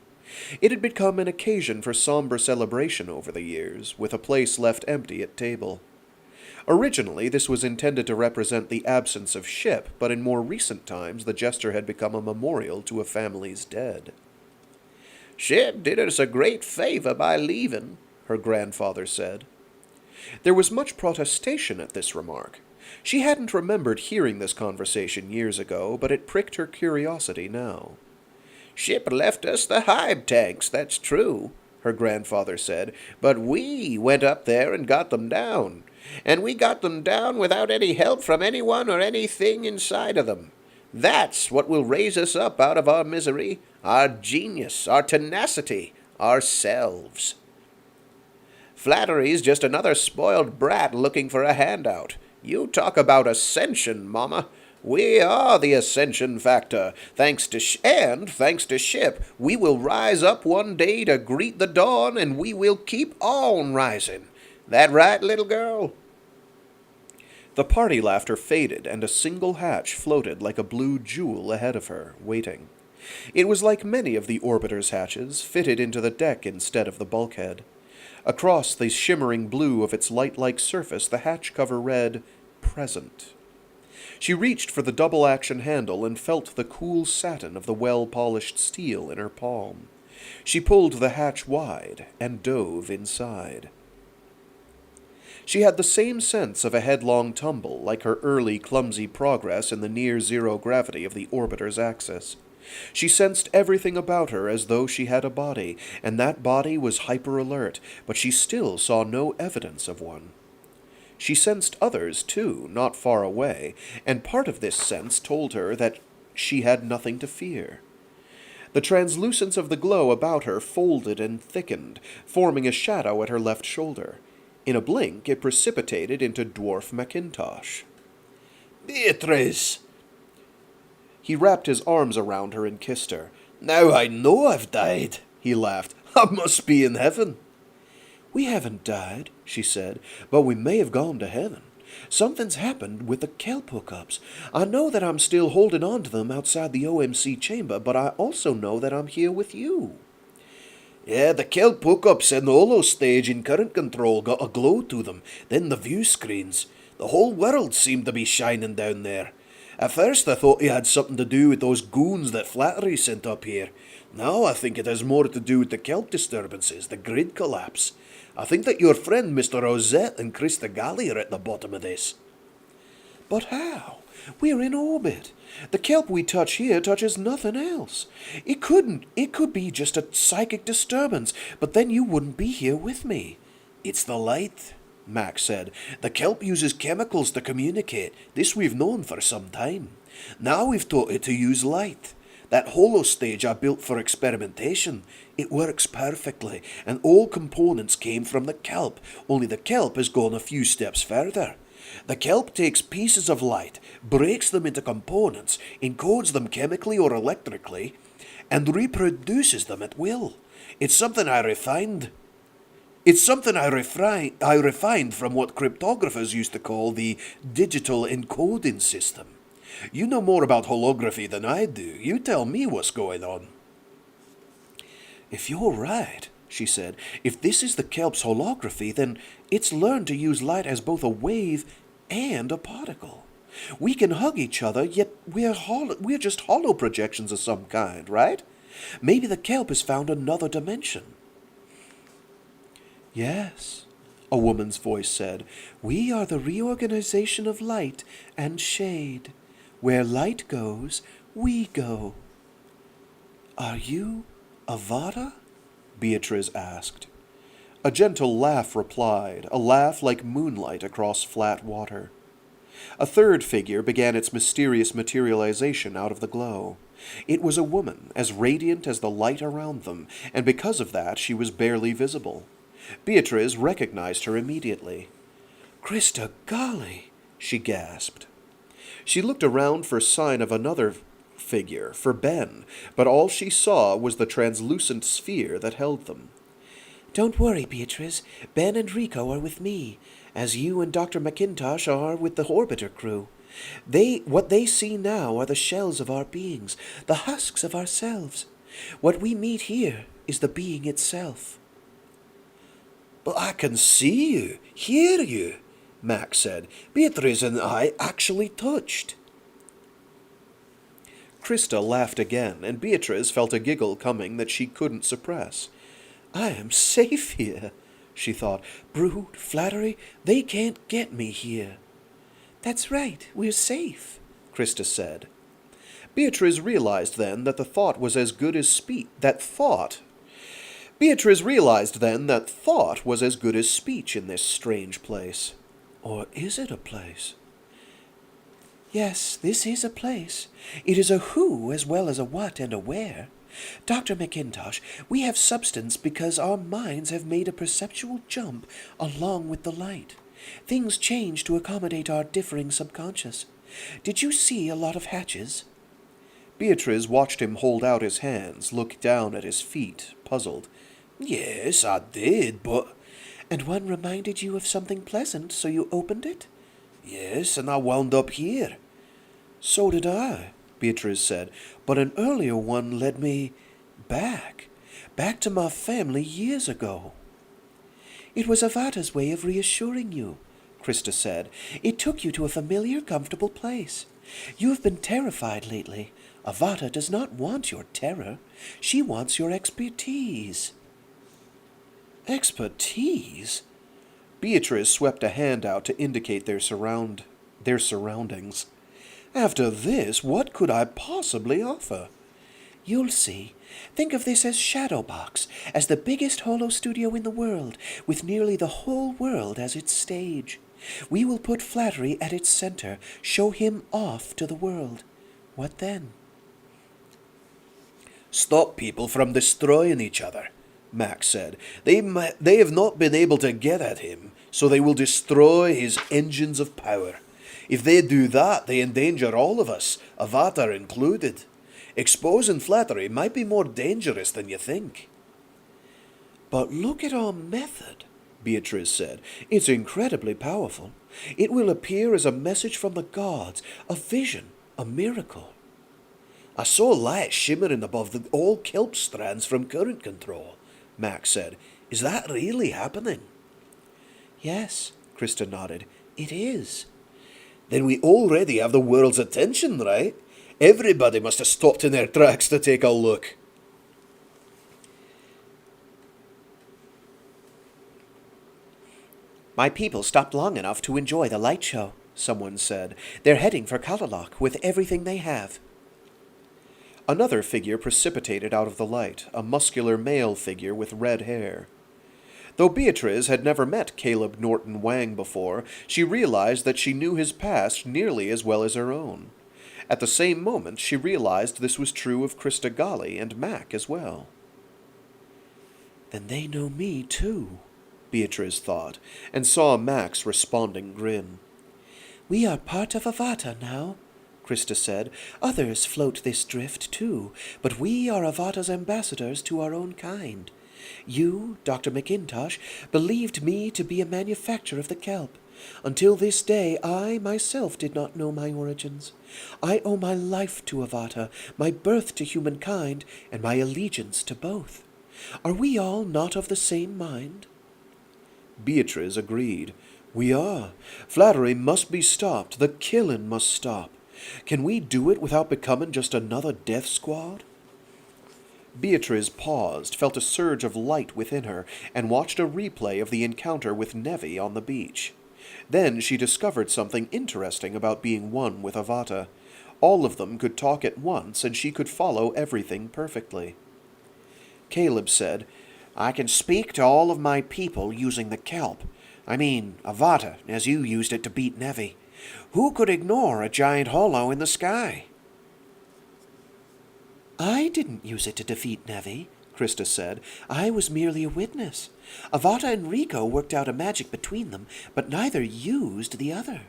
It had become an occasion for somber celebration over the years, with a place left empty at table. Originally, this was intended to represent the absence of Ship, but in more recent times the gesture had become a memorial to a family's dead. "Ship did us a great favor by leaving," her grandfather said. There was much protestation at this remark. She hadn't remembered hearing this conversation years ago, but it pricked her curiosity now. "Ship left us the hive tanks, that's true," her grandfather said, but we went up there and got them down. And we got them down without any help from anyone or anything inside of them. That's what will raise us up out of our misery, our genius, our tenacity, ourselves. Flattery's just another spoiled brat looking for a handout. You talk about ascension, Mama. We are the Ascension Factor. Thanks to Ship, we will rise up one day to greet the dawn, and we will keep on rising. That right, little girl? The party laughter faded, and a single hatch floated like a blue jewel ahead of her, waiting. It was like many of the orbiter's hatches, fitted into the deck instead of the bulkhead. Across the shimmering blue of its light-like surface, the hatch cover read, Present. She reached for the double-action handle and felt the cool satin of the well-polished steel in her palm. She pulled the hatch wide and dove inside. She had the same sense of a headlong tumble, like her early clumsy progress in the near-zero gravity of the orbiter's axis. She sensed everything about her as though she had a body, and that body was hyper-alert, but she still saw no evidence of one. She sensed others, too, not far away, and part of this sense told her that she had nothing to fear. The translucence of the glow about her folded and thickened, forming a shadow at her left shoulder. In a blink, it precipitated into Dwarf Mackintosh. Beatrice! He wrapped his arms around her and kissed her. Now I know I've died, he laughed. I must be in heaven. We haven't died, she said, but we may have gone to heaven. Something's happened with the kelp hookups. I know that I'm still holding on to them outside the OMC chamber, but I also know that I'm here with you. Yeah, the kelp hookups and the holo stage in current control got a glow to them, then the view screens. The whole world seemed to be shining down there. At first I thought it had something to do with those goons that Flattery sent up here. Now I think it has more to do with the kelp disturbances, the grid collapse. I think that your friend Mr. Rosette and Krista Galley are at the bottom of this. But how? We're in orbit. The kelp we touch here touches nothing else. It could be just a psychic disturbance, but then you wouldn't be here with me. It's the light, Max said. The kelp uses chemicals to communicate. This we've known for some time. Now we've taught it to use light. That holo stage I built for experimentation, it works perfectly, and all components came from the kelp, only the kelp has gone a few steps further. The kelp takes pieces of light, breaks them into components, encodes them chemically or electrically, and reproduces them at will. It's something I refined. I refined from what cryptographers used to call the digital encoding system. You know more about holography than I do. You tell me what's going on. If you're right, she said, if this is the kelp's holography, then it's learned to use light as both a wave and a particle. We can hug each other, yet we're just hollow projections of some kind, right? Maybe the kelp has found another dimension. Yes, a woman's voice said, we are the reorganization of light and shade. Where light goes, we go. Are you Avada? Beatrice asked. A gentle laugh replied, a laugh like moonlight across flat water. A third figure began its mysterious materialization out of the glow. It was a woman, as radiant as the light around them, and because of that she was barely visible. Beatrice recognized her immediately. Krista Golly, she gasped. She looked around for sign of another figure, for Ben, but all she saw was the translucent sphere that held them. Don't worry, Beatrice. Ben and Rico are with me, as you and Dr. Mackintosh are with the Orbiter crew. What they see now are the shells of our beings, the husks of ourselves. What we meet here is the being itself. But I can see you, hear you, Max said. Beatrice and I actually touched. Krista laughed again, and Beatrice felt a giggle coming that she couldn't suppress. I am safe here, she thought. Brood, Flattery, they can't get me here. That's right, we're safe, Krista said. Beatrice realized then that the thought was as good as speech. Beatrice realized then that thought was as good as speech in this strange place. Or is it a place? Yes, this is a place. It is a who as well as a what and a where. Dr. McIntosh, we have substance because our minds have made a perceptual jump along with the light. Things change to accommodate our differing subconscious. Did you see a lot of hatches? Beatrice watched him hold out his hands, look down at his feet, puzzled. Yes, I did, but... And one reminded you of something pleasant, so you opened it? Yes, and I wound up here. So did I, Beatrice said, but an earlier one led me back to my family years ago. It was Avata's way of reassuring you, Krista said. It took you to a familiar, comfortable place. You have been terrified lately. Avata does not want your terror. She wants your expertise. Expertise? Beatrice swept a hand out to indicate their surroundings. After this, what could I possibly offer? You'll see. Think of this as Shadowbox, as the biggest holo studio in the world, with nearly the whole world as its stage. We will put Flattery at its center, show him off to the world. What then? Stop people from destroying each other, Max said. They have not been able to get at him, so they will destroy his engines of power. If they do that, they endanger all of us, Avatar included. Exposing Flattery might be more dangerous than you think. But look at our method, Beatrice said. It's incredibly powerful. It will appear as a message from the gods, a vision, a miracle. I saw light shimmering above all kelp strands from current control, Max said. Is that really happening? Yes, Krista nodded. It is. Then we already have the world's attention, right? Everybody must have stopped in their tracks to take a look. My people stopped long enough to enjoy the light show, someone said. They're heading for catalogued with everything they have. Another figure precipitated out of the light, a muscular male figure with red hair. Though Beatrice had never met Kaleb Norton Wang before, she realized that she knew his past nearly as well as her own. At the same moment, she realized this was true of Krista Gali and Mac as well. Then they know me, too, Beatrice thought, and saw Mac's responding grin. We are part of Avata now, Krista said. Others float this drift, too, but we are Avata's ambassadors to our own kind. You, Dr. McIntosh, believed me to be a manufacturer of the kelp. Until this day, I myself did not know my origins. I owe my life to Avata, my birth to humankind, and my allegiance to both. Are we all not of the same mind? Beatrice agreed. We are. Flattery must be stopped. The killing must stop. Can we do it without becoming just another death squad? Beatrice paused, felt a surge of light within her, and watched a replay of the encounter with Nevi on the beach. Then she discovered something interesting about being one with Avata. All of them could talk at once, and she could follow everything perfectly. Kaleb said, I can speak to all of my people using the kelp. I mean, Avata, as you used it to beat Nevi. Who could ignore a giant holo in the sky? I didn't use it to defeat Nevi, Krista said. I was merely a witness. Avata and Rico worked out a magic between them, but neither used the other.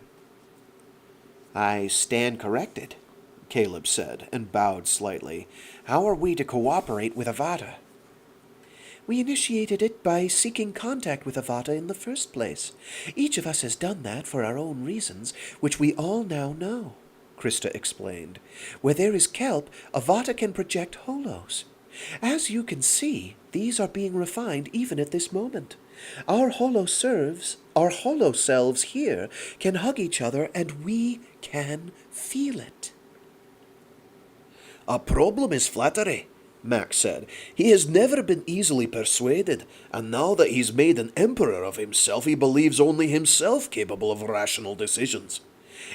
I stand corrected, Kaleb said, and bowed slightly. How are we to cooperate with Avata? We initiated it by seeking contact with Avata in the first place. Each of us has done that for our own reasons, which we all now know, Krista explained. Where there is kelp, Avata can project holos. As you can see, these are being refined even at this moment. Our holo selves here can hug each other, and we can feel it. Our problem is Flattery, Max said. He has never been easily persuaded, and now that he's made an emperor of himself, he believes only himself capable of rational decisions.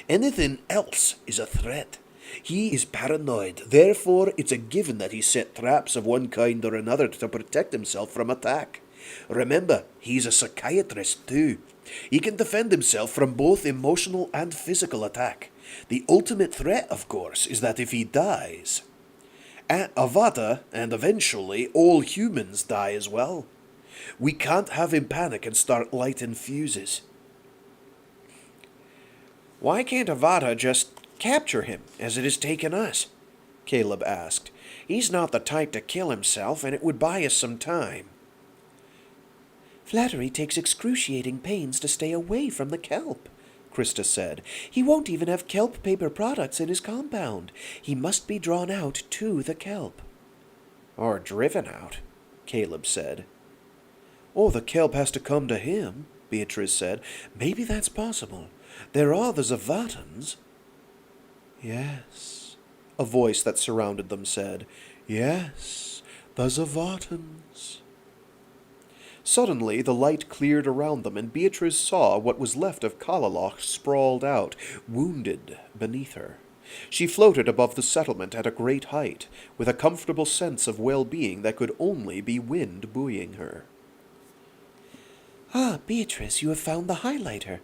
Anything else is a threat. He is paranoid, therefore it's a given that he set traps of one kind or another to protect himself from attack. Remember, he's a psychiatrist too. He can defend himself from both emotional and physical attack. The ultimate threat, of course, is that if he dies, Avada, and eventually all humans die as well. We can't have him panic and start lighting fuses. Why can't Avada just capture him, as it has taken us? Kaleb asked. He's not the type to kill himself, and it would buy us some time. Flattery takes excruciating pains to stay away from the kelp, Krista said. He won't even have kelp paper products in his compound. He must be drawn out to the kelp. Or driven out, Kaleb said. Or the kelp has to come to him, Beatrice said. Maybe that's possible. There are the Zavatans. Yes, a voice that surrounded them said. Yes, the Zavatans. Suddenly the light cleared around them, and Beatrice saw what was left of Kalaloch sprawled out, wounded, beneath her. She floated above the settlement at a great height, with a comfortable sense of well-being that could only be wind buoying her. Ah, Beatrice, you have found the highlighter,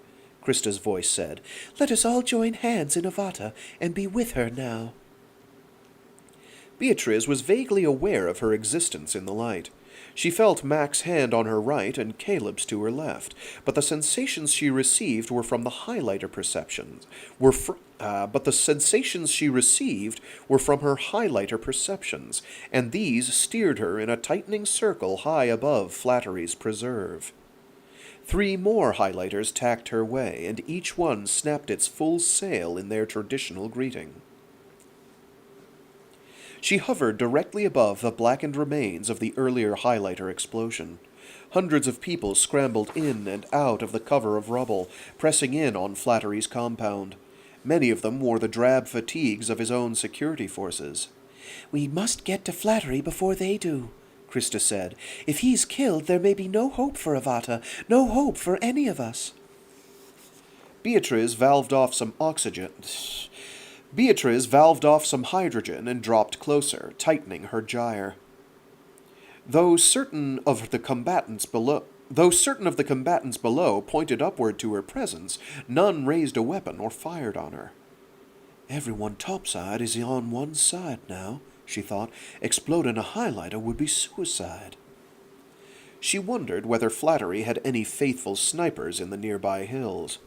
Krista's voice said. Let us all join hands in Avata and be with her now. Beatrice was vaguely aware of her existence in the light. She felt Mac's hand on her right and Kaleb's to her left, but the sensations she received were from the highlighter perceptions. But the sensations she received were from her highlighter perceptions, and these steered her in a tightening circle high above Flattery's preserve. 3 more highlighters tacked her way, and each one snapped its full sail in their traditional greeting. She hovered directly above the blackened remains of the earlier highlighter explosion. Hundreds of people scrambled in and out of the cover of rubble, pressing in on Flattery's compound. Many of them wore the drab fatigues of his own security forces. We must get to Flattery before they do, Krista said. If he's killed, there may be no hope for Avata, no hope for any of us. Beatrice valved off some hydrogen and dropped closer, tightening her gyre. Though certain of the combatants below pointed upward to her presence, none raised a weapon or fired on her. Everyone topside is on one side now, she thought. Exploding a highlighter would be suicide. She wondered whether Flattery had any faithful snipers in the nearby hills.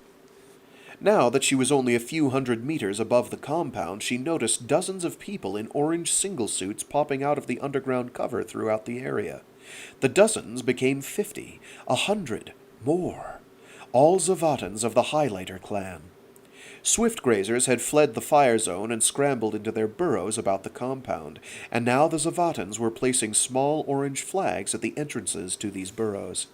Now that she was only a few hundred meters above the compound, she noticed dozens of people in orange single suits popping out of the underground cover throughout the area. The dozens became 50, 100, more. All Zavatans of the Highlighter clan. Swift grazers had fled the fire zone and scrambled into their burrows about the compound, and now the Zavatans were placing small orange flags at the entrances to these burrows.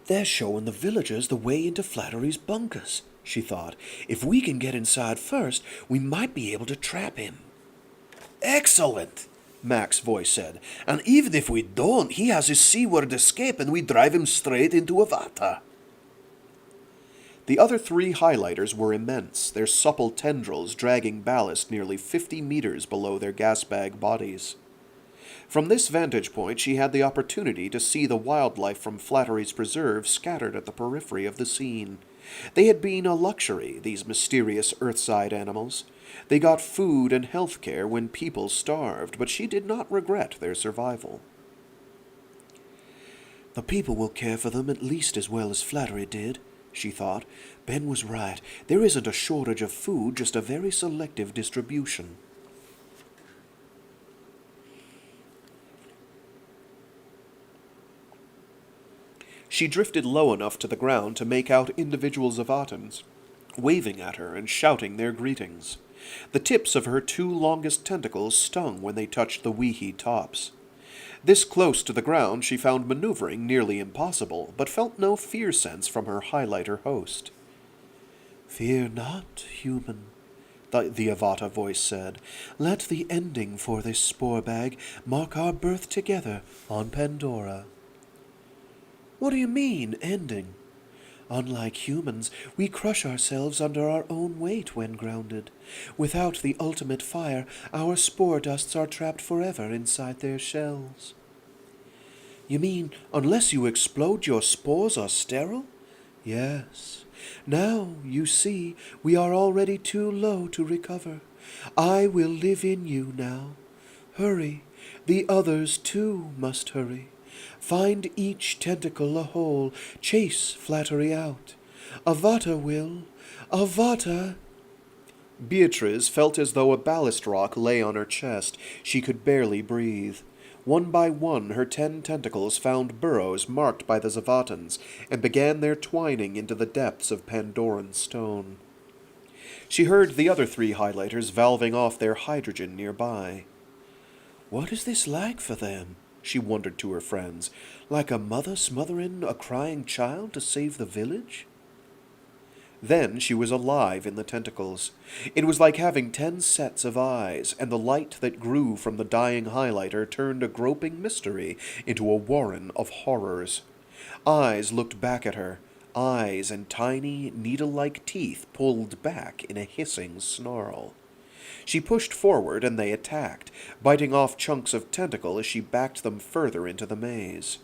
They're showing the villagers the way into Flattery's bunkers, she thought. If we can get inside first, we might be able to trap him. Excellent, Mac's voice said. And even if we don't, he has his seaward escape and we drive him straight into Avata. The other 3 highlighters were immense, their supple tendrils dragging ballast nearly 50 meters below their gas-bag bodies. From this vantage point, she had the opportunity to see the wildlife from Flattery's preserve scattered at the periphery of the scene. They had been a luxury, these mysterious earthside animals. They got food and health care when people starved, but she did not regret their survival. The people will care for them at least as well as Flattery did, she thought. Ben was right. There isn't a shortage of food, just a very selective distribution. She drifted low enough to the ground to make out individual Zavatans, waving at her and shouting their greetings. The tips of her 2 longest tentacles stung when they touched the VIII tops. This close to the ground she found maneuvering nearly impossible, but felt no fear sense from her highlighter host. Fear not, human, the Avata voice said. Let the ending for this spore bag mark our birth together on Pandora. What do you mean, ending? Unlike humans, we crush ourselves under our own weight when grounded. Without the ultimate fire, our spore dusts are trapped forever inside their shells. You mean, unless you explode, your spores are sterile? Yes. Now, you see, we are already too low to recover. I will live in you now. Hurry. The others, too, must hurry. Find each tentacle a hole. Chase Flattery out. Avata will. Avata. Beatrice felt as though a ballast rock lay on her chest. She could barely breathe. One by one, her 10 tentacles found burrows marked by the Zavatans and began their twining into the depths of Pandoran stone. She heard the other 3 highlighters valving off their hydrogen nearby. What is this like for them? She wondered to her friends. Like a mother smothering a crying child to save the village? Then she was alive in the tentacles. It was like having 10 sets of eyes, and the light that grew from the dying highlighter turned a groping mystery into a warren of horrors. Eyes looked back at her, eyes and tiny, needle-like teeth pulled back in a hissing snarl. She pushed forward and they attacked, biting off chunks of tentacle as she backed them further into the maze.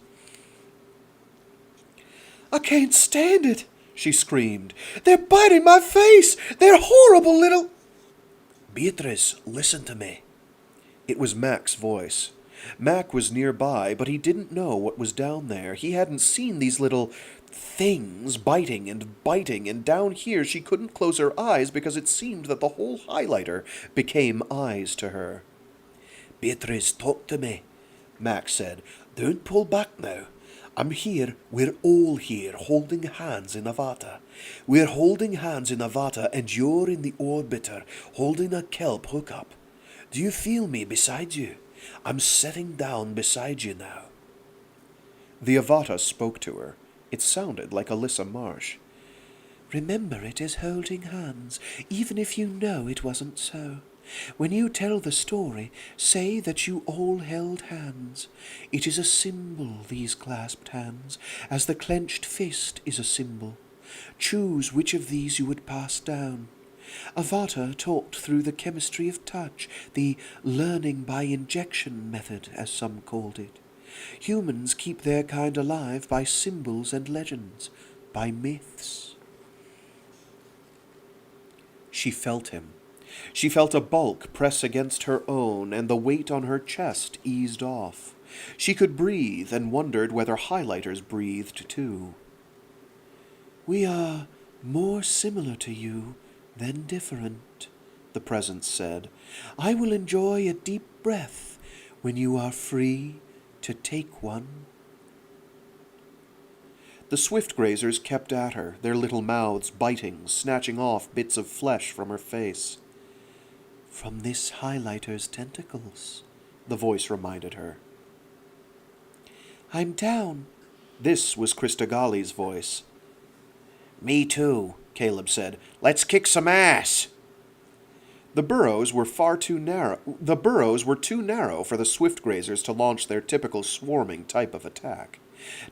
I can't stand it, she screamed. They're biting my face! They're horrible little... Beatrice, listen to me. It was Mac's voice. Mac was nearby, but he didn't know what was down there. He hadn't seen these little things biting, and down here she couldn't close her eyes because it seemed that the whole highlighter became eyes to her. Beatrice, talk to me, Mac said. Don't pull back now. I'm here, we're all here, holding hands in Avata. We're holding hands in Avata, and you're in the orbiter, holding a kelp hookup. Do you feel me beside you? I'm sitting down beside you now. The Avata spoke to her. It sounded like Alyssa Marsh. Remember it as holding hands, even if you know it wasn't so. When you tell the story, say that you all held hands. It is a symbol, these clasped hands, as the clenched fist is a symbol. Choose which of these you would pass down. Avata talked through the chemistry of touch, the learning by injection method, as some called it. Humans keep their kind alive by symbols and legends, by myths. She felt him. She felt a bulk press against her own, and the weight on her chest eased off. She could breathe, and wondered whether highlighters breathed too. We are more similar to you than different, the presence said. I will enjoy a deep breath when you are free to take one. The swift grazers kept at her, their little mouths biting, snatching off bits of flesh from her face. From this highlighter's tentacles, the voice reminded her. I'm down. This was Christogali's voice. Me too, Kaleb said. Let's kick some ass. The burrows were too narrow for the swift grazers to launch their typical swarming type of attack.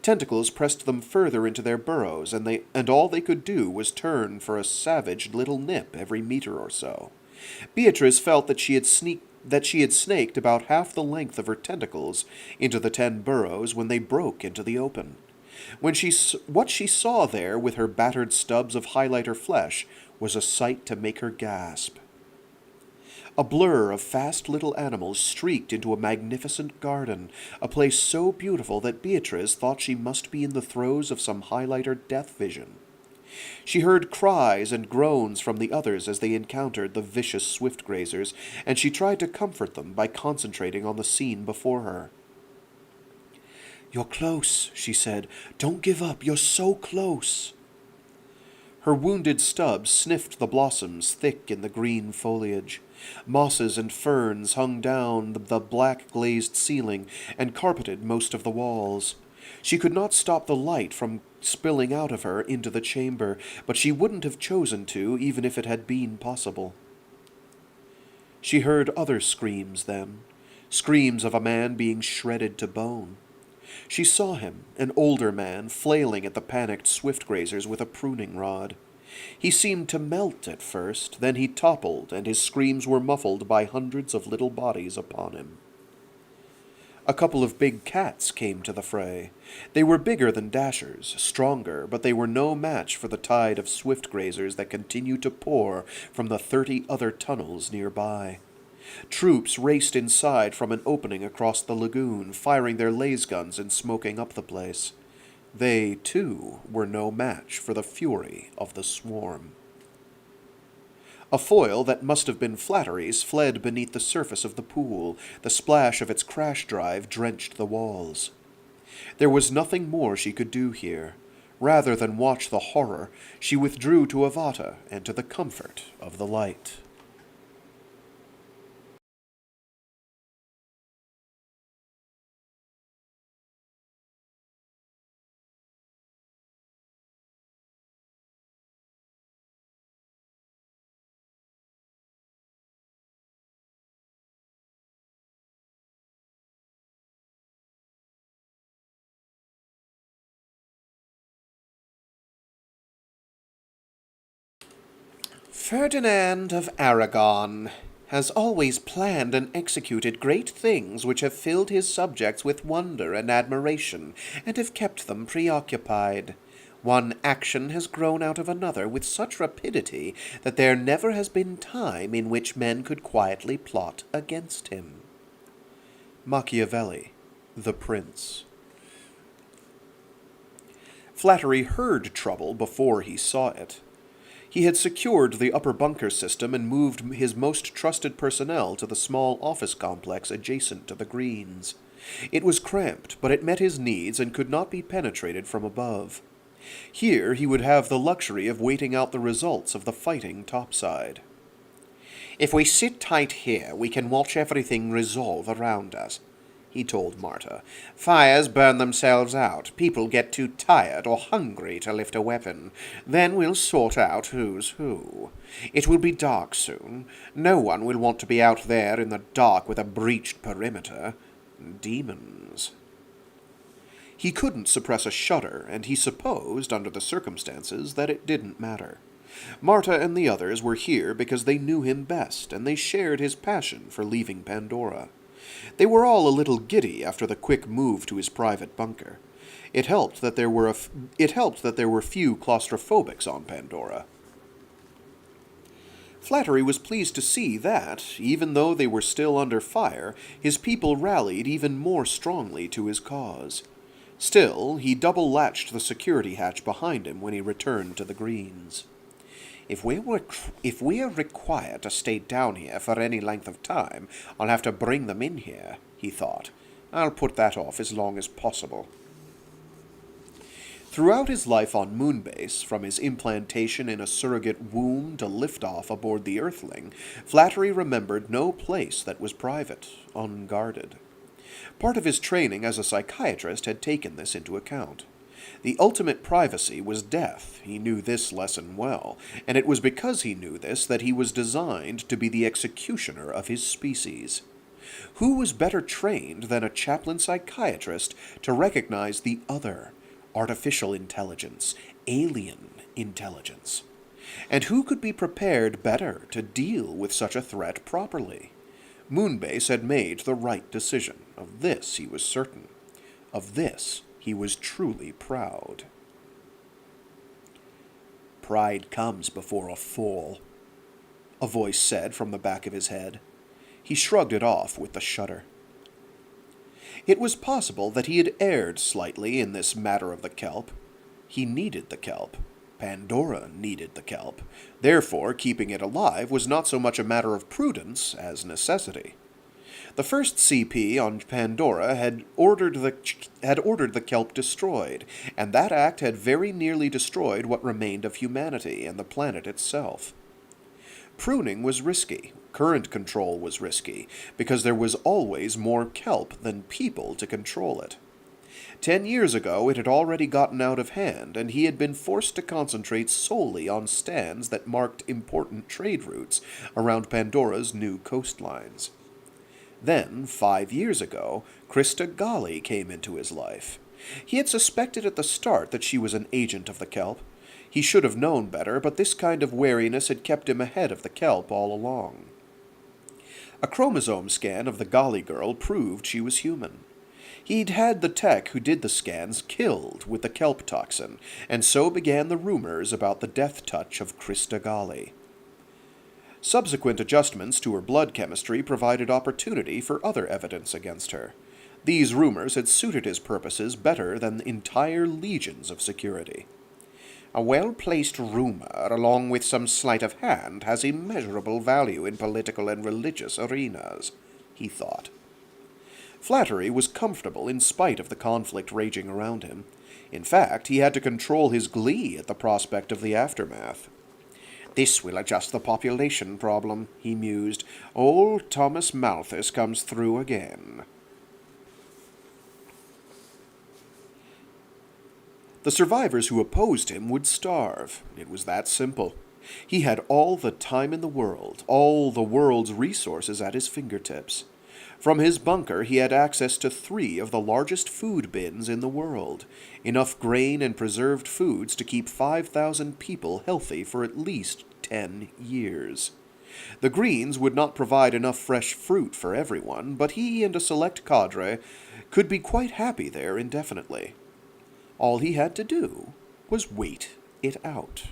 Tentacles pressed them further into their burrows, and all they could do was turn for a savage little nip every meter or so. Beatrice felt that she had snaked about half the length of her tentacles into the 10 burrows when they broke into the open. What she saw there with her battered stubs of highlighter flesh was a sight to make her gasp. A blur of fast little animals streaked into a magnificent garden, a place so beautiful that Beatrice thought she must be in the throes of some highlighter death vision. She heard cries and groans from the others as they encountered the vicious swift grazers, and she tried to comfort them by concentrating on the scene before her. You're close, she said. Don't give up. You're so close. Her wounded stubs sniffed the blossoms thick in the green foliage. Mosses and ferns hung down the black glazed ceiling and carpeted most of the walls. She could not stop the light from spilling out of her into the chamber, but she wouldn't have chosen to, even if it had been possible. She heard other screams then, screams of a man being shredded to bone. She saw him, an older man, flailing at the panicked swift grazers with a pruning rod. He seemed to melt at first, then he toppled, and his screams were muffled by hundreds of little bodies upon him. A couple of big cats came to the fray. They were bigger than dashers, stronger, but they were no match for the tide of swift grazers that continued to pour from the 30 other tunnels nearby. Troops raced inside from an opening across the lagoon, firing their laser guns and smoking up the place. They, too, were no match for the fury of the swarm. A foil that must have been Flattery's fled beneath the surface of the pool. The splash of its crash drive drenched the walls. There was nothing more she could do here. Rather than watch the horror, she withdrew to Avata and to the comfort of the light. Ferdinand of Aragon has always planned and executed great things which have filled his subjects with wonder and admiration, and have kept them preoccupied. One action has grown out of another with such rapidity that there never has been time in which men could quietly plot against him. Machiavelli, the Prince. Flattery heard trouble before he saw it. He had secured the upper bunker system and moved his most trusted personnel to the small office complex adjacent to the greens. It was cramped, but it met his needs and could not be penetrated from above. Here he would have the luxury of waiting out the results of the fighting topside. "If we sit tight here, we can watch everything resolve around us," he told Marta. "Fires burn themselves out. People get too tired or hungry to lift a weapon. Then we'll sort out who's who. It will be dark soon. No one will want to be out there in the dark with a breached perimeter. Demons." He couldn't suppress a shudder, and he supposed, under the circumstances, that it didn't matter. Marta and the others were here because they knew him best, and they shared his passion for leaving Pandora. They were all a little giddy after the quick move to his private bunker. It helped that there were few claustrophobics on Pandora. Flattery was pleased to see that, even though they were still under fire, his people rallied even more strongly to his cause. Still, he double-latched the security hatch behind him when he returned to the greens. If we are required to stay down here for any length of time, I'll have to bring them in here, he thought. I'll put that off as long as possible. Throughout his life on Moonbase, from his implantation in a surrogate womb to liftoff aboard the Earthling, Flattery remembered no place that was private, unguarded. Part of his training as a psychiatrist had taken this into account. The ultimate privacy was death. He knew this lesson well, and it was because he knew this that he was designed to be the executioner of his species. Who was better trained than a chaplain psychiatrist to recognize the other, artificial intelligence, alien intelligence? And who could be prepared better to deal with such a threat properly? Moonbase had made the right decision. Of this he was certain. Of this he was truly proud. "Pride comes before a fall," a voice said from the back of his head. He shrugged it off with a shudder. It was possible that he had erred slightly in this matter of the kelp. He needed the kelp. Pandora needed the kelp. Therefore, keeping it alive was not so much a matter of prudence as necessity. The first CP on Pandora had ordered the kelp destroyed, and that act had very nearly destroyed what remained of humanity and the planet itself. Pruning was risky. Current control was risky, because there was always more kelp than people to control it. 10 years ago it had already gotten out of hand, and he had been forced to concentrate solely on stands that marked important trade routes around Pandora's new coastlines. Then, 5 years ago, Krista Golly came into his life. He had suspected at the start that she was an agent of the Kelp. He should have known better, but this kind of wariness had kept him ahead of the Kelp all along. A chromosome scan of the Golly girl proved she was human. He'd had the tech who did the scans killed with the kelp toxin, and so began the rumors about the death touch of Krista Golly. Subsequent adjustments to her blood chemistry provided opportunity for other evidence against her. These rumors had suited his purposes better than entire legions of security. A well-placed rumor, along with some sleight of hand, has immeasurable value in political and religious arenas, he thought. Flattery was comfortable in spite of the conflict raging around him. In fact, he had to control his glee at the prospect of the aftermath. This will adjust the population problem, he mused. Old Thomas Malthus comes through again. The survivors who opposed him would starve. It was that simple. He had all the time in the world, all the world's resources at his fingertips. From his bunker he had access to 3 of the largest food bins in the world, enough grain and preserved foods to keep 5,000 people healthy for at least 10 years. The Greens would not provide enough fresh fruit for everyone, but he and a select cadre could be quite happy there indefinitely. All he had to do was wait it out.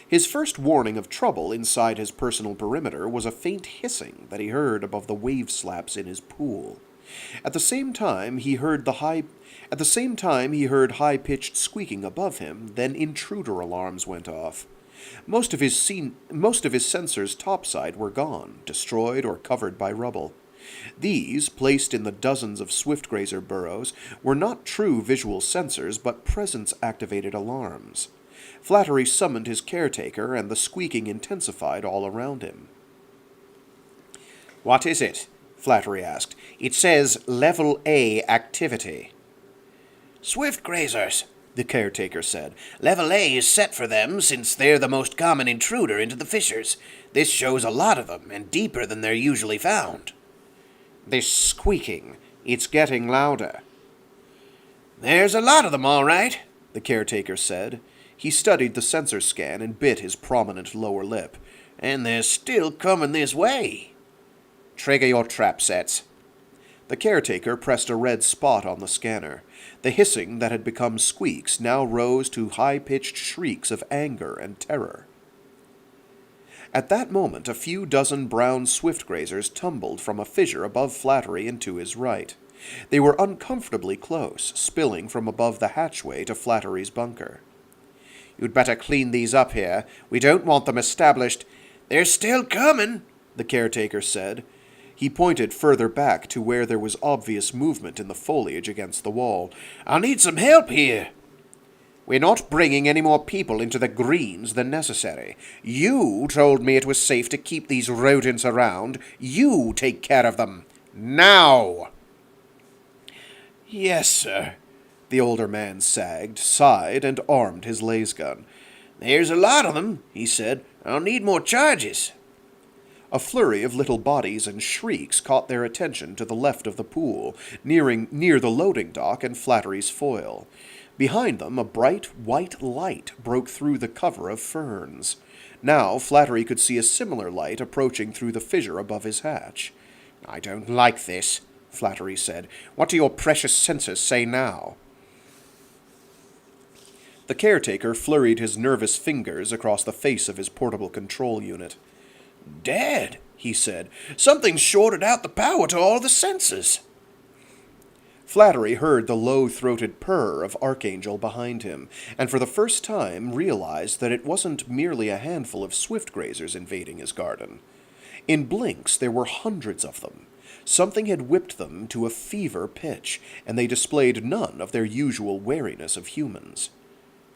His first warning of trouble inside his personal perimeter was a faint hissing that he heard above the wave slaps in his pool. At the same time he heard high-pitched squeaking above him. Then intruder alarms went off. Most of his sensors topside were gone, destroyed or covered by rubble. These, placed in the dozens of swiftgrazer burrows, were not true visual sensors, but presence-activated alarms. Flattery summoned his caretaker, and the squeaking intensified all around him. "What is it?" Flattery asked. "It says Level A activity." "Swift grazers," the caretaker said. "Level A is set for them since they're the most common intruder into the fissures. This shows a lot of them, and deeper than they're usually found." "This squeaking, it's getting louder." "There's a lot of them, all right," the caretaker said. He studied the sensor scan and bit his prominent lower lip. "And they're still coming this way." "Trigger your trap sets." The caretaker pressed a red spot on the scanner. The hissing that had become squeaks now rose to high-pitched shrieks of anger and terror. At that moment, a few dozen brown swiftgrazers tumbled from a fissure above Flattery and to his right. They were uncomfortably close, spilling from above the hatchway to Flattery's bunker. "You'd better clean these up here. We don't want them established." "They're still coming," the caretaker said. He pointed further back to where there was obvious movement in the foliage against the wall. "I'll need some help here." "We're not bringing any more people into the greens than necessary. You told me it was safe to keep these rodents around. You take care of them. Now!" "Yes, sir." The older man sagged, sighed, and armed his laser gun. "There's a lot of them," he said. "I'll need more charges." A flurry of little bodies and shrieks caught their attention to the left of the pool, near the loading dock and Flattery's foil. Behind them, a bright white light broke through the cover of ferns. Now Flattery could see a similar light approaching through the fissure above his hatch. "I don't like this," Flattery said. "What do your precious sensors say now?" The caretaker flurried his nervous fingers across the face of his portable control unit. "Dad," he said, "something's shorted out the power to all the sensors." Flattery heard the low-throated purr of Archangel behind him, and for the first time realized that it wasn't merely a handful of swiftgrazers invading his garden. In blinks there were hundreds of them. Something had whipped them to a fever pitch, and they displayed none of their usual wariness of humans.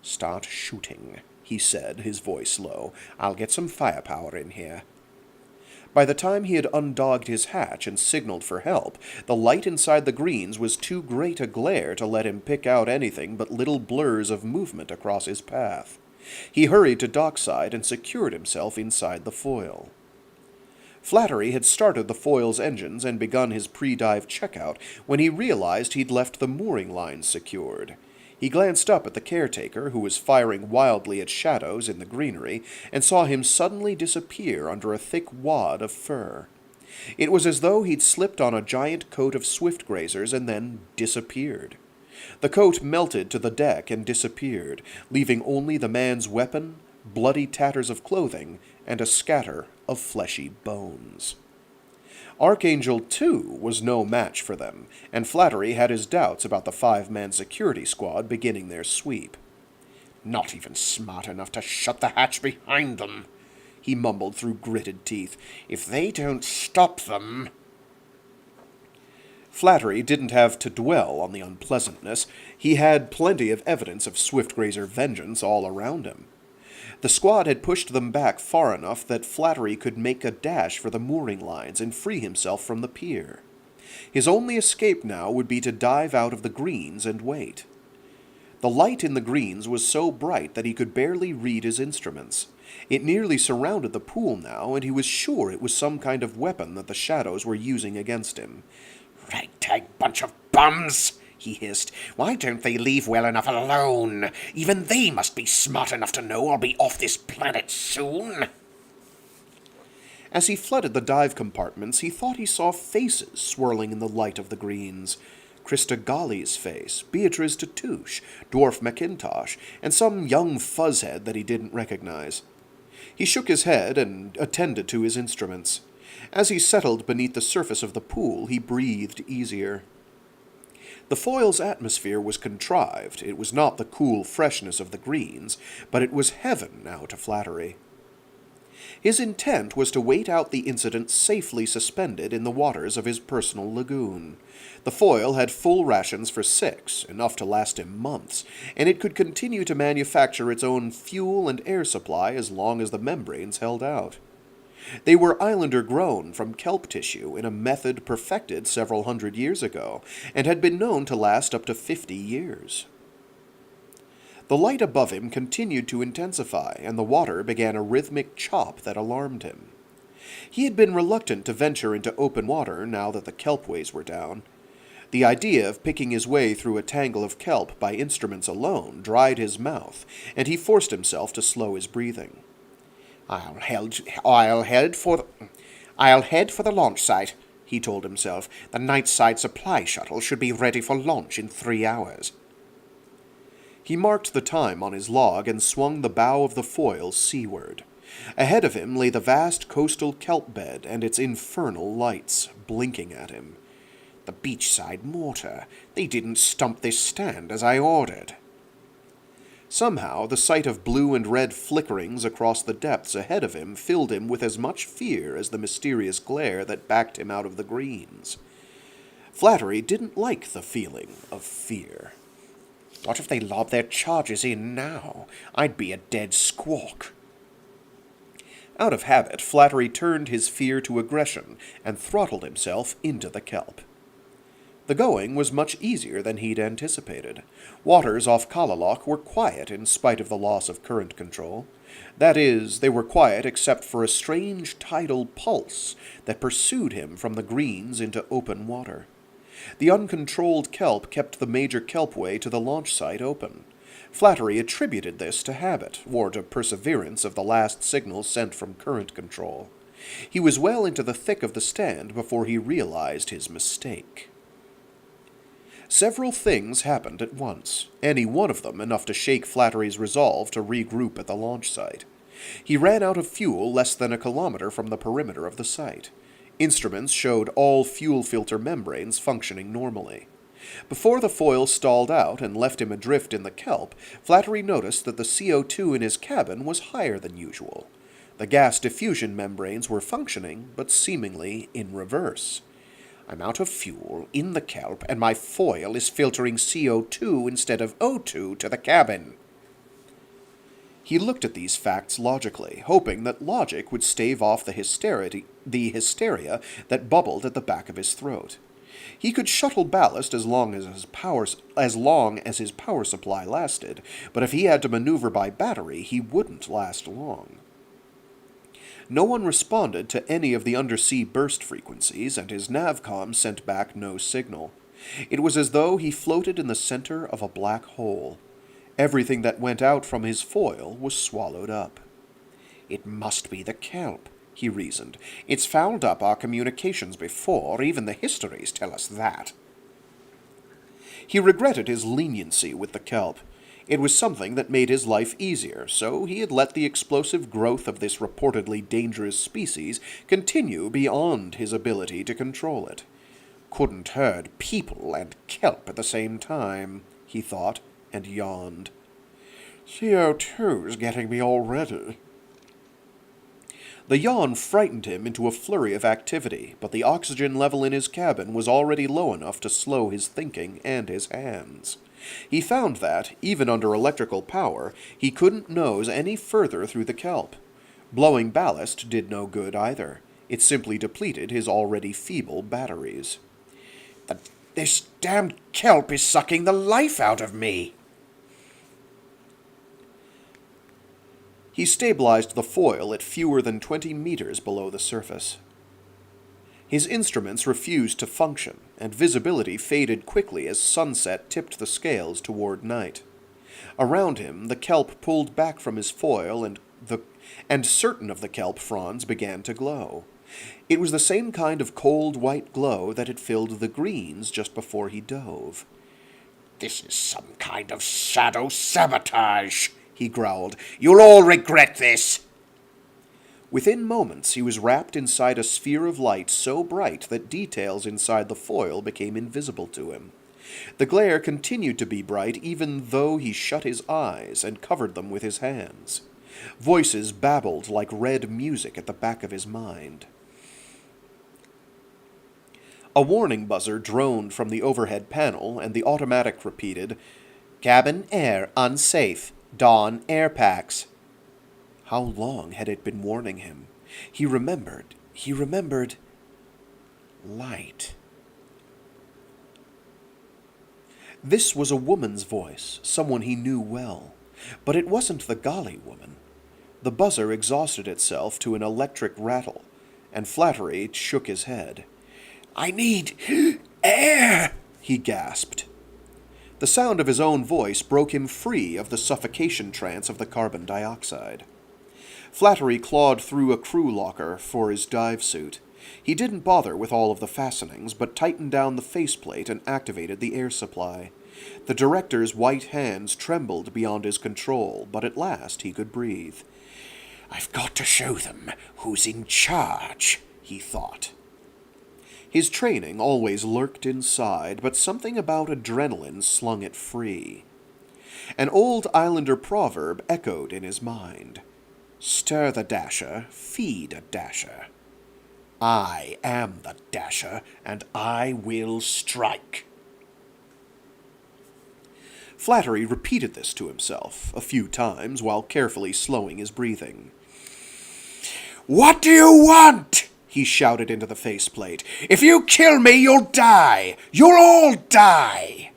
"Start shooting," he said, his voice low. "I'll get some firepower in here." By the time he had undogged his hatch and signaled for help, the light inside the greens was too great a glare to let him pick out anything but little blurs of movement across his path. He hurried to dockside and secured himself inside the foil. Flattery had started the foil's engines and begun his pre-dive checkout when he realized he'd left the mooring lines secured. He glanced up at the caretaker, who was firing wildly at shadows in the greenery, and saw him suddenly disappear under a thick wad of fur. It was as though he'd slipped on a giant coat of swift grazers and then disappeared. The coat melted to the deck and disappeared, leaving only the man's weapon, bloody tatters of clothing, and a scatter of fleshy bones. Archangel, too, was no match for them, and Flattery had his doubts about the 5-man security squad beginning their sweep. Not even smart enough to shut the hatch behind them, he mumbled through gritted teeth. If they don't stop them... Flattery didn't have to dwell on the unpleasantness. He had plenty of evidence of Swiftgrazer vengeance all around him. The squad had pushed them back far enough that Flattery could make a dash for the mooring lines and free himself from the pier. His only escape now would be to dive out of the greens and wait. The light in the greens was so bright that he could barely read his instruments. It nearly surrounded the pool now, and he was sure it was some kind of weapon that the shadows were using against him. "Ragtag bunch of bums!" he hissed. "Why don't they leave well enough alone? Even they must be smart enough to know I'll be off this planet soon." As he flooded the dive compartments, he thought he saw faces swirling in the light of the greens. Krista Golly's face, Beatrice Tatouche, Dwarf McIntosh, and some young fuzzhead that he didn't recognize. He shook his head and attended to his instruments. As he settled beneath the surface of the pool, he breathed easier. The foil's atmosphere was contrived. It was not the cool freshness of the greens, but it was heaven now to Flattery. His intent was to wait out the incident safely suspended in the waters of his personal lagoon. The foil had full rations for 6, enough to last him months, and it could continue to manufacture its own fuel and air supply as long as the membranes held out. They were islander-grown from kelp tissue in a method perfected several hundred years ago, and had been known to last up to 50 years. The light above him continued to intensify, and the water began a rhythmic chop that alarmed him. He had been reluctant to venture into open water now that the kelpways were down. The idea of picking his way through a tangle of kelp by instruments alone dried his mouth, and he forced himself to slow his breathing. I'll head for the launch site, he told himself. The Nightside supply shuttle should be ready for launch in 3 hours. He marked the time on his log and swung the bow of the foil seaward. Ahead of him lay the vast coastal kelp bed and its infernal lights, blinking at him. The beachside mortar. They didn't stump this stand as I ordered. Somehow, the sight of blue and red flickerings across the depths ahead of him filled him with as much fear as the mysterious glare that backed him out of the greens. Flattery didn't like the feeling of fear. What if they lob their charges in now? I'd be a dead squawk. Out of habit, Flattery turned his fear to aggression and throttled himself into the kelp. The going was much easier than he'd anticipated. Waters off Kalaloch were quiet in spite of the loss of current control. That is, they were quiet except for a strange tidal pulse that pursued him from the greens into open water. The uncontrolled kelp kept the major kelpway to the launch site open. Flattery attributed this to habit, or to perseverance of the last signal sent from current control. He was well into the thick of the stand before he realized his mistake. Several things happened at once, any one of them enough to shake Flattery's resolve to regroup at the launch site. He ran out of fuel less than a kilometer from the perimeter of the site. Instruments showed all fuel filter membranes functioning normally. Before the foil stalled out and left him adrift in the kelp, Flattery noticed that the CO2 in his cabin was higher than usual. The gas diffusion membranes were functioning, but seemingly in reverse. I'm out of fuel in the kelp, and my foil is filtering CO2 instead of O2 to the cabin. He looked at these facts logically, hoping that logic would stave off the hysteria that bubbled at the back of his throat. He could shuttle ballast as long as his power supply lasted, but if he had to maneuver by battery, he wouldn't last long. No one responded to any of the undersea burst frequencies, and his navcom sent back no signal. It was as though he floated in the center of a black hole. Everything that went out from his foil was swallowed up. "It must be the kelp," he reasoned. "It's fouled up our communications before, even the histories tell us that." He regretted his leniency with the kelp. It was something that made his life easier, so he had let the explosive growth of this reportedly dangerous species continue beyond his ability to control it. Couldn't herd people and kelp at the same time, he thought, and yawned. CO2's getting me already. The yawn frightened him into a flurry of activity, but the oxygen level in his cabin was already low enough to slow his thinking and his hands. He found that, even under electrical power, he couldn't nose any further through the kelp. Blowing ballast did no good either. It simply depleted his already feeble batteries. This damned kelp is sucking the life out of me. He stabilized the foil at fewer than 20 meters below the surface. His instruments refused to function, and visibility faded quickly as sunset tipped the scales toward night. Around him, the kelp pulled back from his foil, and certain of the kelp fronds began to glow. It was the same kind of cold white glow that had filled the greens just before he dove. "This is some kind of shadow sabotage," he growled. "You'll all regret this." Within moments, he was wrapped inside a sphere of light so bright that details inside the foil became invisible to him. The glare continued to be bright even though he shut his eyes and covered them with his hands. Voices babbled like red music at the back of his mind. A warning buzzer droned from the overhead panel, and the automatic repeated, "Cabin air unsafe. Don air packs." How long had it been warning him? He remembered. Light. This was a woman's voice, someone he knew well. But it wasn't the Gali woman. The buzzer exhausted itself to an electric rattle, and Flattery shook his head. "I need air," he gasped. The sound of his own voice broke him free of the suffocation trance of the carbon dioxide. Flattery clawed through a crew locker for his dive suit. He didn't bother with all of the fastenings, but tightened down the faceplate and activated the air supply. The director's white hands trembled beyond his control, but at last he could breathe. "I've got to show them who's in charge," he thought. His training always lurked inside, but something about adrenaline slung it free. An old Islander proverb echoed in his mind. "Stir the dasher, feed a dasher. I am the dasher, and I will strike." Flattery repeated this to himself a few times while carefully slowing his breathing. "What do you want?" he shouted into the faceplate. "If you kill me, you'll die! You'll all die!"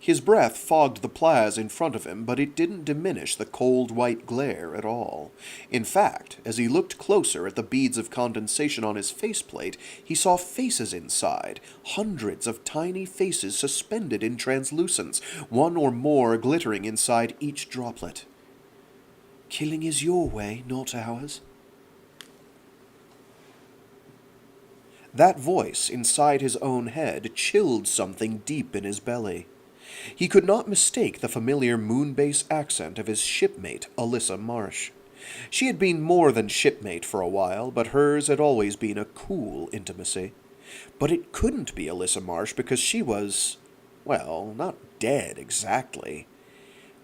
His breath fogged the plaz in front of him, but it didn't diminish the cold white glare at all. In fact, as he looked closer at the beads of condensation on his faceplate, he saw faces inside, hundreds of tiny faces suspended in translucence, one or more glittering inside each droplet. "Killing is your way, not ours." That voice inside his own head chilled something deep in his belly. He could not mistake the familiar moon-base accent of his shipmate, Alyssa Marsh. She had been more than shipmate for a while, but hers had always been a cool intimacy. But it couldn't be Alyssa Marsh because she was, well, not dead exactly.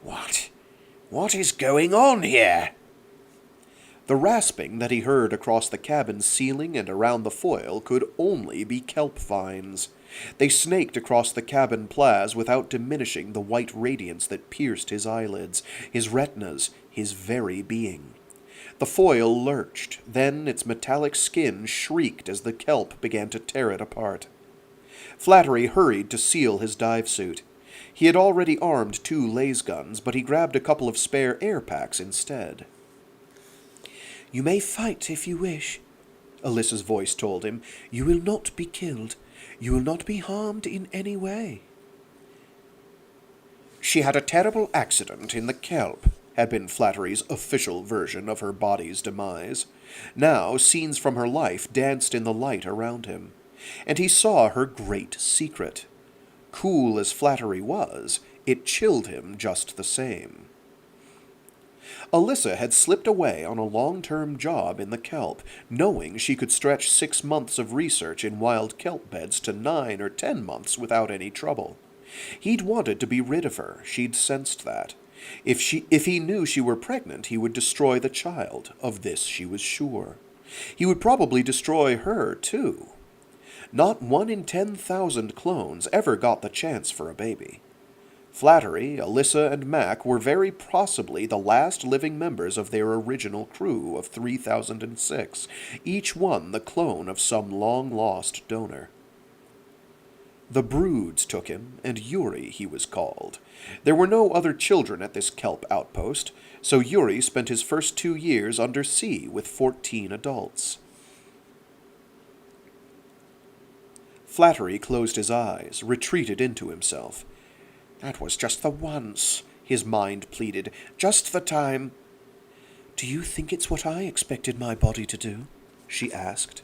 What is going on here? The rasping that he heard across the cabin's ceiling and around the foil could only be kelp vines. They snaked across the cabin plaz without diminishing the white radiance that pierced his eyelids, his retinas, his very being. The foil lurched, then its metallic skin shrieked as the kelp began to tear it apart. Flattery hurried to seal his dive suit. He had already armed 2 laser guns, but he grabbed a couple of spare air packs instead. You may fight if you wish, Alyssa's voice told him. You will not be killed. You will not be harmed in any way. She had a terrible accident in the kelp, had been Flattery's official version of her body's demise. Now, scenes from her life danced in the light around him, and he saw her great secret. Cool as Flattery was, it chilled him just the same. Alyssa had slipped away on a long-term job in the kelp, knowing she could stretch 6 months of research in wild kelp beds to 9 or 10 months without any trouble. He'd wanted to be rid of her, she'd sensed that. If he knew she were pregnant, he would destroy the child, of this she was sure. He would probably destroy her, too. Not 1 in 10,000 clones ever got the chance for a baby. Flattery, Alyssa, and Mac were very possibly the last living members of their original crew of 3006, each one the clone of some long-lost donor. The Broods took him, and Yuri he was called. There were no other children at this kelp outpost, so Yuri spent his first 2 years undersea with 14 adults. Flattery closed his eyes, retreated into himself. That was just the once, his mind pleaded. Just the time. Do you think it's what I expected my body to do? She asked.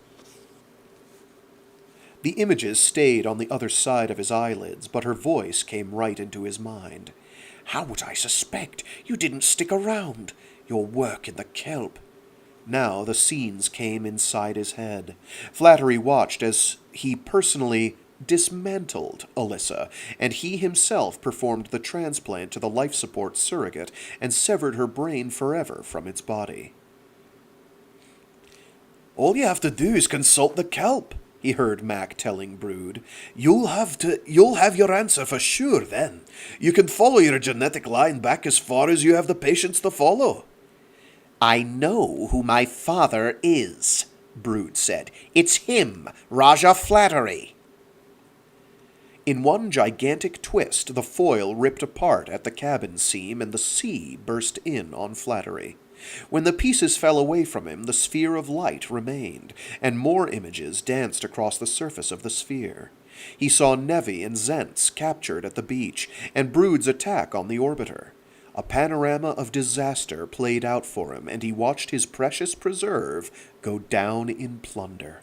The images stayed on the other side of his eyelids, but her voice came right into his mind. How would I suspect? You didn't stick around. Your work in the kelp. Now the scenes came inside his head. Flattery watched as he personally dismantled Alyssa, and he himself performed the transplant to the life support surrogate and severed her brain forever from its body. All you have to do is consult the kelp, he heard Mac telling Brood. You'll have your answer for sure then. You can follow your genetic line back as far as you have the patience to follow. I know who my father is, Brood said. It's him, Raja Flattery. In one gigantic twist, the foil ripped apart at the cabin seam, and the sea burst in on Flattery. When the pieces fell away from him, the sphere of light remained, and more images danced across the surface of the sphere. He saw Nevi and Zents captured at the beach, and Brood's attack on the orbiter. A panorama of disaster played out for him, and he watched his precious preserve go down in plunder.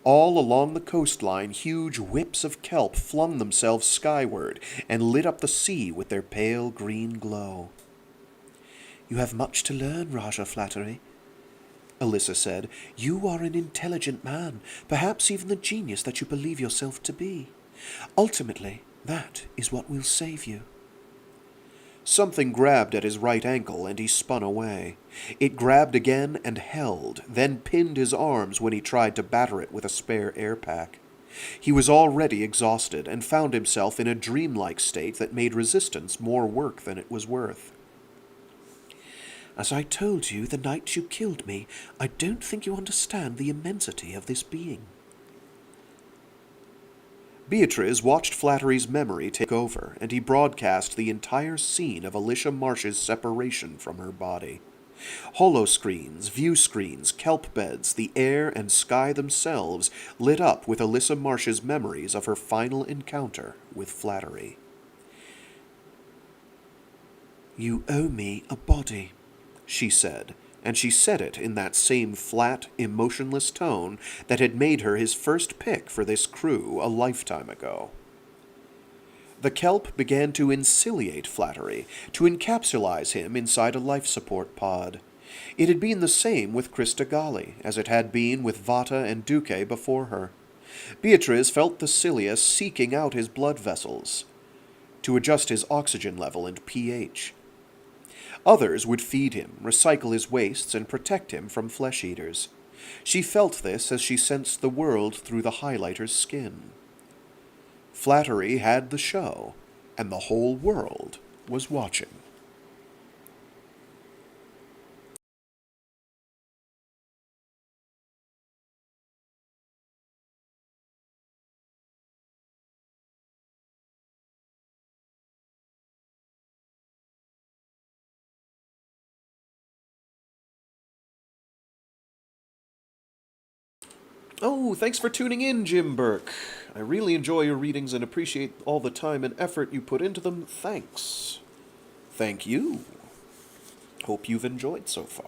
All along the coastline, huge whips of kelp flung themselves skyward and lit up the sea with their pale green glow. You have much to learn, Raja Flattery, Alyssa said. You are an intelligent man, perhaps even the genius that you believe yourself to be. Ultimately, that is what will save you. Something grabbed at his right ankle, and he spun away. It grabbed again and held, then pinned his arms when he tried to batter it with a spare air pack. He was already exhausted, and found himself in a dreamlike state that made resistance more work than it was worth. As I told you the night you killed me, I don't think you understand the immensity of this being. Beatrice watched Flattery's memory take over, and he broadcast the entire scene of Alicia Marsh's separation from her body. Holoscreens, view screens, kelp beds, the air and sky themselves lit up with Alyssa Marsh's memories of her final encounter with Flattery. You owe me a body, she said, and she said it in that same flat, emotionless tone that had made her his first pick for this crew a lifetime ago. The kelp began to inciliate Flattery, to encapsulize him inside a life support pod. It had been the same with Krista Gali, as it had been with Vata and Duque before her. Beatrice felt the cilia seeking out his blood vessels to adjust his oxygen level and pH. Others would feed him, recycle his wastes, and protect him from flesh-eaters. She felt this as she sensed the world through the highlighter's skin. Flattery had the show, and the whole world was watching. Oh, thanks for tuning in, Jim Burke. I really enjoy your readings and appreciate all the time and effort you put into them. Thanks. Thank you. Hope you've enjoyed so far.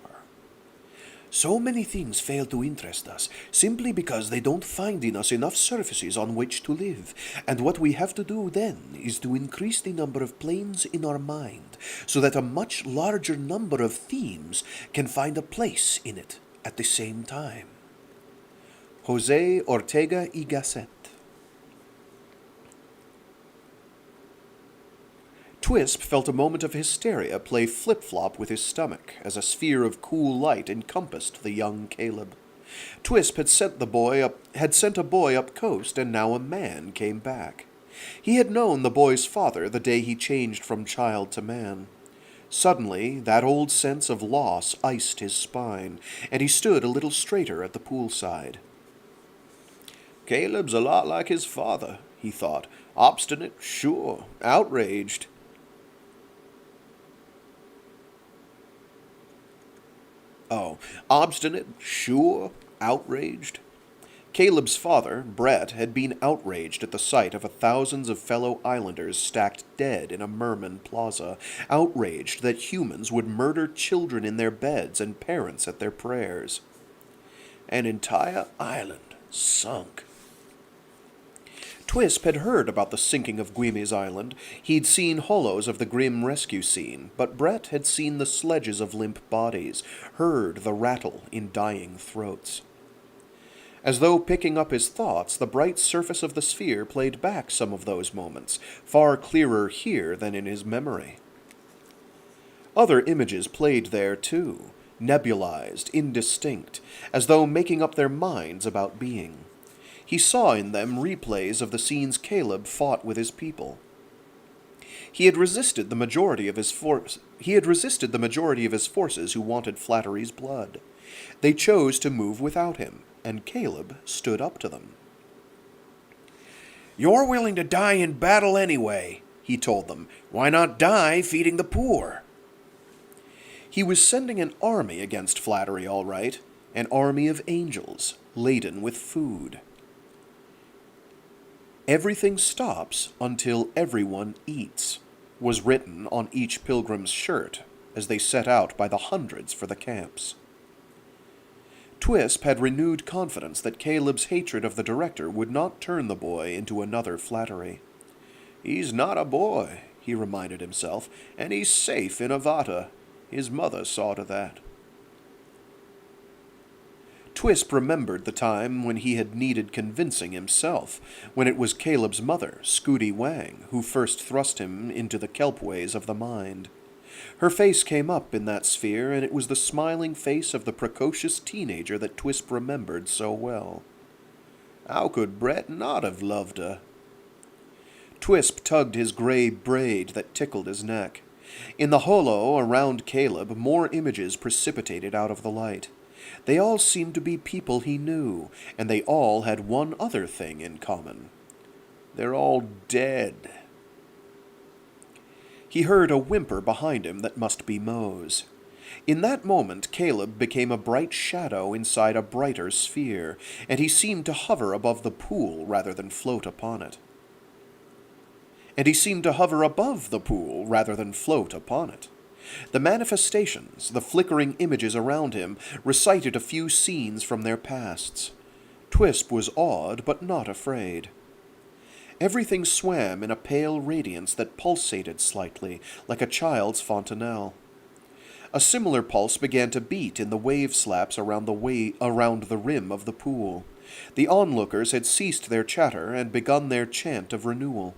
So many things fail to interest us simply because they don't find in us enough surfaces on which to live, and what we have to do then is to increase the number of planes in our mind so that a much larger number of themes can find a place in it at the same time. Jose Ortega y Gasset. Twisp felt a moment of hysteria play flip-flop with his stomach as a sphere of cool light encompassed the young Kaleb. Twisp had sent a boy up coast, and now a man came back. He had known the boy's father the day he changed from child to man. Suddenly, that old sense of loss iced his spine, and he stood a little straighter at the poolside. Caleb's a lot like his father, he thought. Obstinate, sure, outraged. Oh, obstinate, sure, outraged. Caleb's father, Brett, had been outraged at the sight of thousands of fellow islanders stacked dead in a merman plaza, outraged that humans would murder children in their beds and parents at their prayers. An entire island sunk. Twisp had heard about the sinking of Guimi's Island. He'd seen holos of the grim rescue scene, but Brett had seen the sledges of limp bodies, heard the rattle in dying throats. As though picking up his thoughts, the bright surface of the sphere played back some of those moments, far clearer here than in his memory. Other images played there, too, nebulized, indistinct, as though making up their minds about being. He saw in them replays of the scenes Kaleb fought with his people. He had resisted the majority of his forces who wanted Flattery's blood. They chose to move without him, and Kaleb stood up to them. "You're willing to die in battle anyway," he told them. "Why not die feeding the poor?" He was sending an army against Flattery, all right, an army of angels, laden with food. "Everything stops until everyone eats," was written on each pilgrim's shirt as they set out by the hundreds for the camps. Twisp had renewed confidence that Caleb's hatred of the director would not turn the boy into another Flattery. "He's not a boy," he reminded himself, "and he's safe in Avata. His mother saw to that." Twisp remembered the time when he had needed convincing himself, when it was Caleb's mother, Scooty Wang, who first thrust him into the kelp ways of the mind. Her face came up in that sphere, and it was the smiling face of the precocious teenager that Twisp remembered so well. How could Brett not have loved her? Twisp tugged his gray braid that tickled his neck. In the holo around Kaleb, more images precipitated out of the light. They all seemed to be people he knew, and they all had one other thing in common. They're all dead. He heard a whimper behind him that must be Moe's. In that moment, Kaleb became a bright shadow inside a brighter sphere, and he seemed to hover above the pool rather than float upon it. And he seemed to hover above the pool rather than float upon it. The manifestations, the flickering images around him, recited a few scenes from their pasts. Twisp was awed, but not afraid. Everything swam in a pale radiance that pulsated slightly, like a child's fontanelle. A similar pulse began to beat in the wave slaps around the rim of the pool. The onlookers had ceased their chatter and begun their chant of renewal.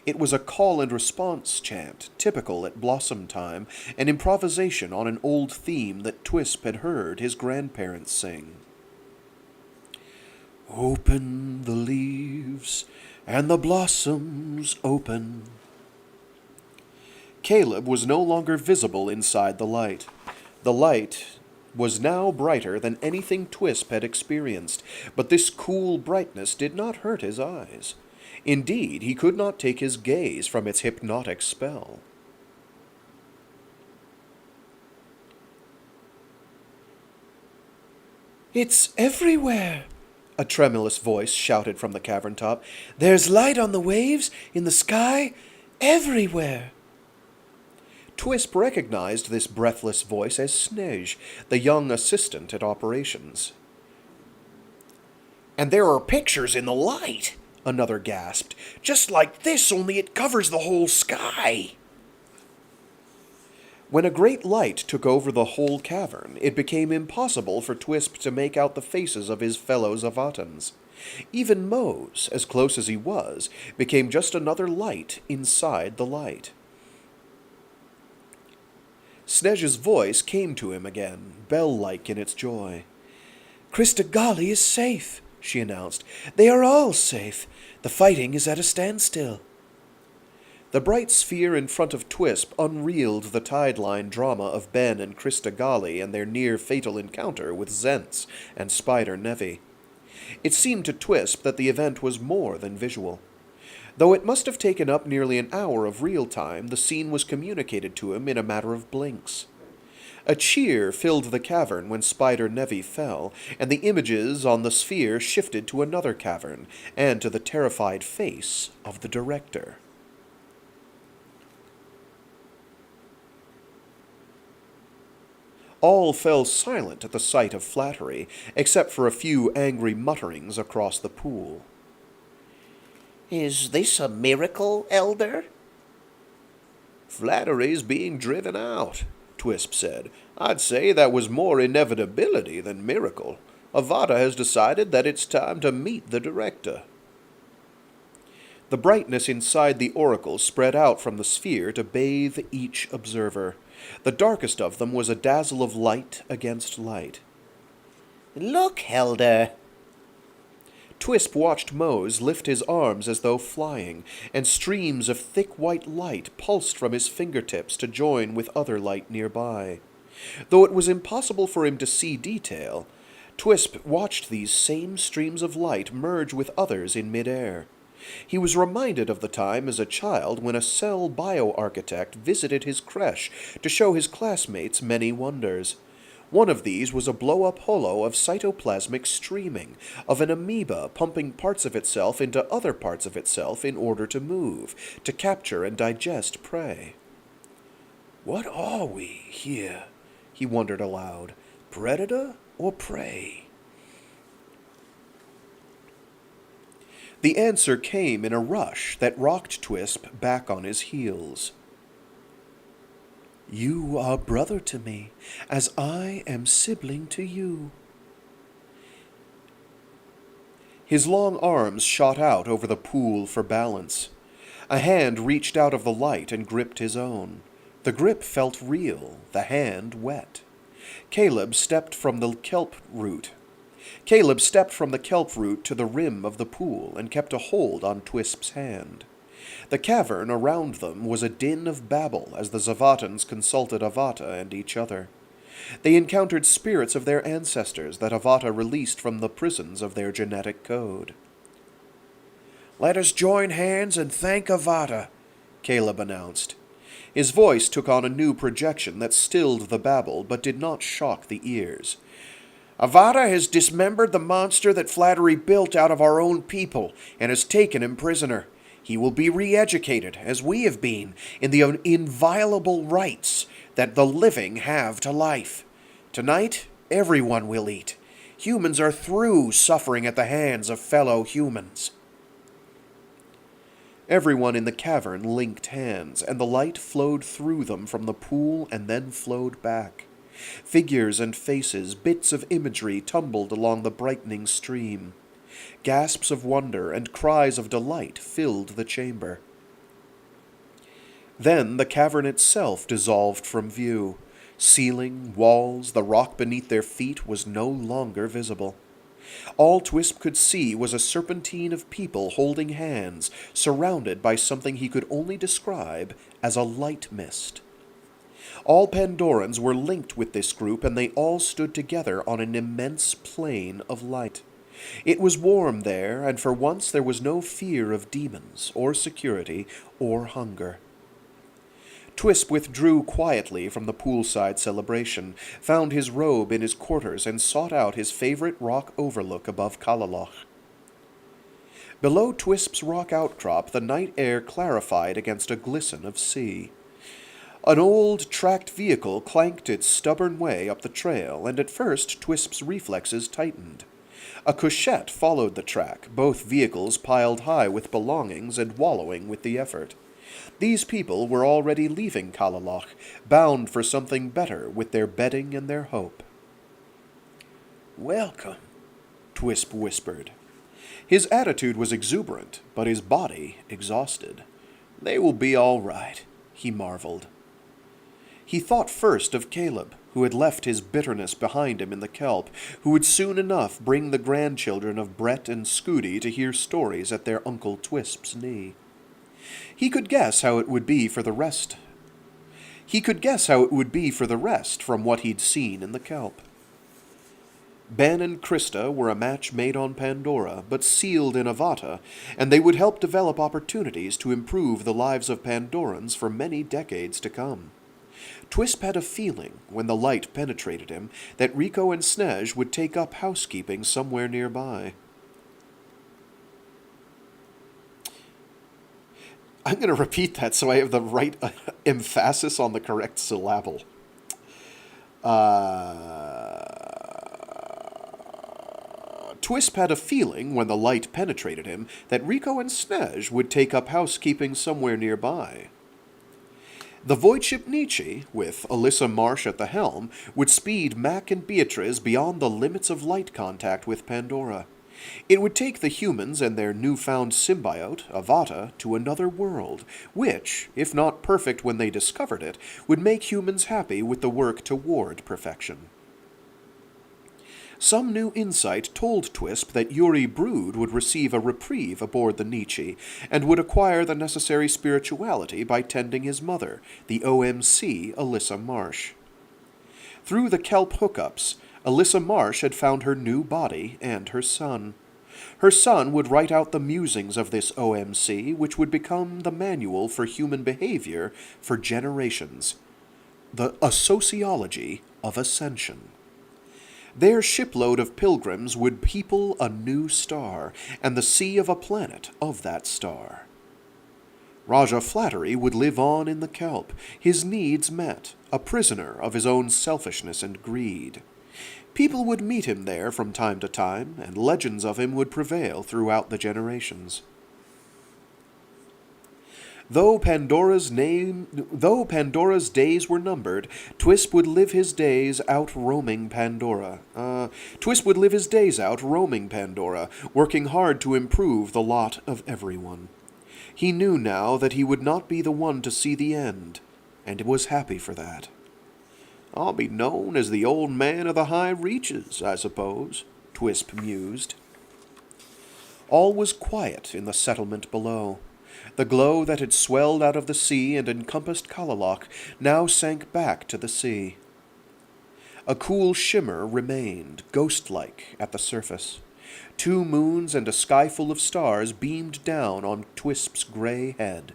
It was a call-and-response chant, typical at blossom time, an improvisation on an old theme that Twisp had heard his grandparents sing. "Open the leaves, and the blossoms open." Kaleb was no longer visible inside the light. The light was now brighter than anything Twisp had experienced, but this cool brightness did not hurt his eyes. Indeed, he could not take his gaze from its hypnotic spell. "It's everywhere," a tremulous voice shouted from the cavern top. "There's light on the waves, in the sky, everywhere." Twisp recognized this breathless voice as Snej, the young assistant at operations. "And there are pictures in the light," another gasped. "Just like this, only it covers the whole sky." When a great light took over the whole cavern, it became impossible for Twisp to make out the faces of his fellow Zavatans. Even Mose, as close as he was, became just another light inside the light. Snezh's voice came to him again, bell-like in its joy. "Christagali is safe," she announced. "They are all safe. The fighting is at a standstill." The bright sphere in front of Twisp unreeled the tideline drama of Ben and Christagali and their near-fatal encounter with Zents and Spider Nevi. It seemed to Twisp that the event was more than visual. Though it must have taken up nearly an hour of real time, the scene was communicated to him in a matter of blinks. A cheer filled the cavern when Spider Nevi fell, and the images on the sphere shifted to another cavern, and to the terrified face of the Director. All fell silent at the sight of Flattery, except for a few angry mutterings across the pool. "Is this a miracle, Elder?" "Flattery's being driven out," Twisp said. "I'd say that was more inevitability than miracle. Avada has decided that it's time to meet the Director." The brightness inside the oracle spread out from the sphere to bathe each observer. The darkest of them was a dazzle of light against light. "Look, Elder." Twisp watched Mose lift his arms as though flying, and streams of thick white light pulsed from his fingertips to join with other light nearby. Though it was impossible for him to see detail, Twisp watched these same streams of light merge with others in midair. He was reminded of the time as a child when a cell bioarchitect visited his creche to show his classmates many wonders. One of these was a blow-up holo of cytoplasmic streaming, of an amoeba pumping parts of itself into other parts of itself in order to move, to capture and digest prey. "What are we here?" he wondered aloud. "Predator or prey?" The answer came in a rush that rocked Twisp back on his heels. "You are brother to me, as I am sibling to you." His long arms shot out over the pool for balance. A hand reached out of the light and gripped his own. The grip felt real, the hand wet. Kaleb stepped from the kelp root to the rim of the pool and kept a hold on Twisp's hand. The cavern around them was a din of babble as the Zavatans consulted Avata and each other. They encountered spirits of their ancestors that Avata released from the prisons of their genetic code. "Let us join hands and thank Avata," Kaleb announced. His voice took on a new projection that stilled the babble but did not shock the ears. "Avata has dismembered the monster that Flattery built out of our own people and has taken him prisoner. He will be re-educated, as we have been, in the inviolable rights that the living have to life. Tonight, everyone will eat. Humans are through suffering at the hands of fellow humans." Everyone in the cavern linked hands, and the light flowed through them from the pool and then flowed back. Figures and faces, bits of imagery tumbled along the brightening stream. Gasps of wonder and cries of delight filled the chamber. Then the cavern itself dissolved from view. Ceiling, walls, the rock beneath their feet was no longer visible. All Twisp could see was a serpentine of people holding hands, surrounded by something he could only describe as a light mist. All Pandorans were linked with this group, and they all stood together on an immense plain of light. It was warm there, and for once there was no fear of demons, or security, or hunger. Twisp withdrew quietly from the poolside celebration, found his robe in his quarters, and sought out his favorite rock overlook above Kalaloch. Below Twisp's rock outcrop, the night air clarified against a glisten of sea. An old, tracked vehicle clanked its stubborn way up the trail, and at first Twisp's reflexes tightened. A couchette followed the track, both vehicles piled high with belongings and wallowing with the effort. These people were already leaving Kalaloch, bound for something better with their bedding and their hope. "Welcome," Twisp whispered. His attitude was exuberant, but his body exhausted. "They will be all right," he marveled. He thought first of Kaleb, who had left his bitterness behind him in the kelp, who would soon enough bring the grandchildren of Brett and Scooty to hear stories at their Uncle Twisp's knee. He could guess how it would be for the rest. From what he'd seen in the kelp. Ben and Krista were a match made on Pandora, but sealed in Avata, and they would help develop opportunities to improve the lives of Pandorans for many decades to come. Twisp had a feeling, when the light penetrated him, that Rico and Snej would take up housekeeping somewhere nearby. I'm going to repeat that so I have the right emphasis on the correct syllable. Twisp had a feeling, when the light penetrated him, that Rico and Snej would take up housekeeping somewhere nearby. The Voidship Nietzsche, with Alyssa Marsh at the helm, would speed Mac and Beatriz beyond the limits of light contact with Pandora. It would take the humans and their newfound symbiote, Avata, to another world, which, if not perfect when they discovered it, would make humans happy with the work toward perfection. Some new insight told Twisp that Yuri Brood would receive a reprieve aboard the Nietzsche, and would acquire the necessary spirituality by tending his mother, the OMC Alyssa Marsh. Through the kelp hookups, Alyssa Marsh had found her new body and her son. Her son would write out the musings of this OMC, which would become the manual for human behavior for generations. A sociology of ascension. Their shipload of pilgrims would people a new star, and the sea of a planet of that star. Raja Flattery would live on in the kelp, his needs met, a prisoner of his own selfishness and greed. People would meet him there from time to time, and legends of him would prevail throughout the generations. Though Pandora's days were numbered, Twisp would live his days out roaming Pandora. Working hard to improve the lot of everyone. He knew now that he would not be the one to see the end, and was happy for that. "I'll be known as the old man of the high reaches, I suppose," Twisp mused. All was quiet in the settlement below. The glow that had swelled out of the sea and encompassed Kalaloch now sank back to the sea. A cool shimmer remained, ghost-like, at the surface. 2 moons and a sky full of stars beamed down on Twisp's gray head.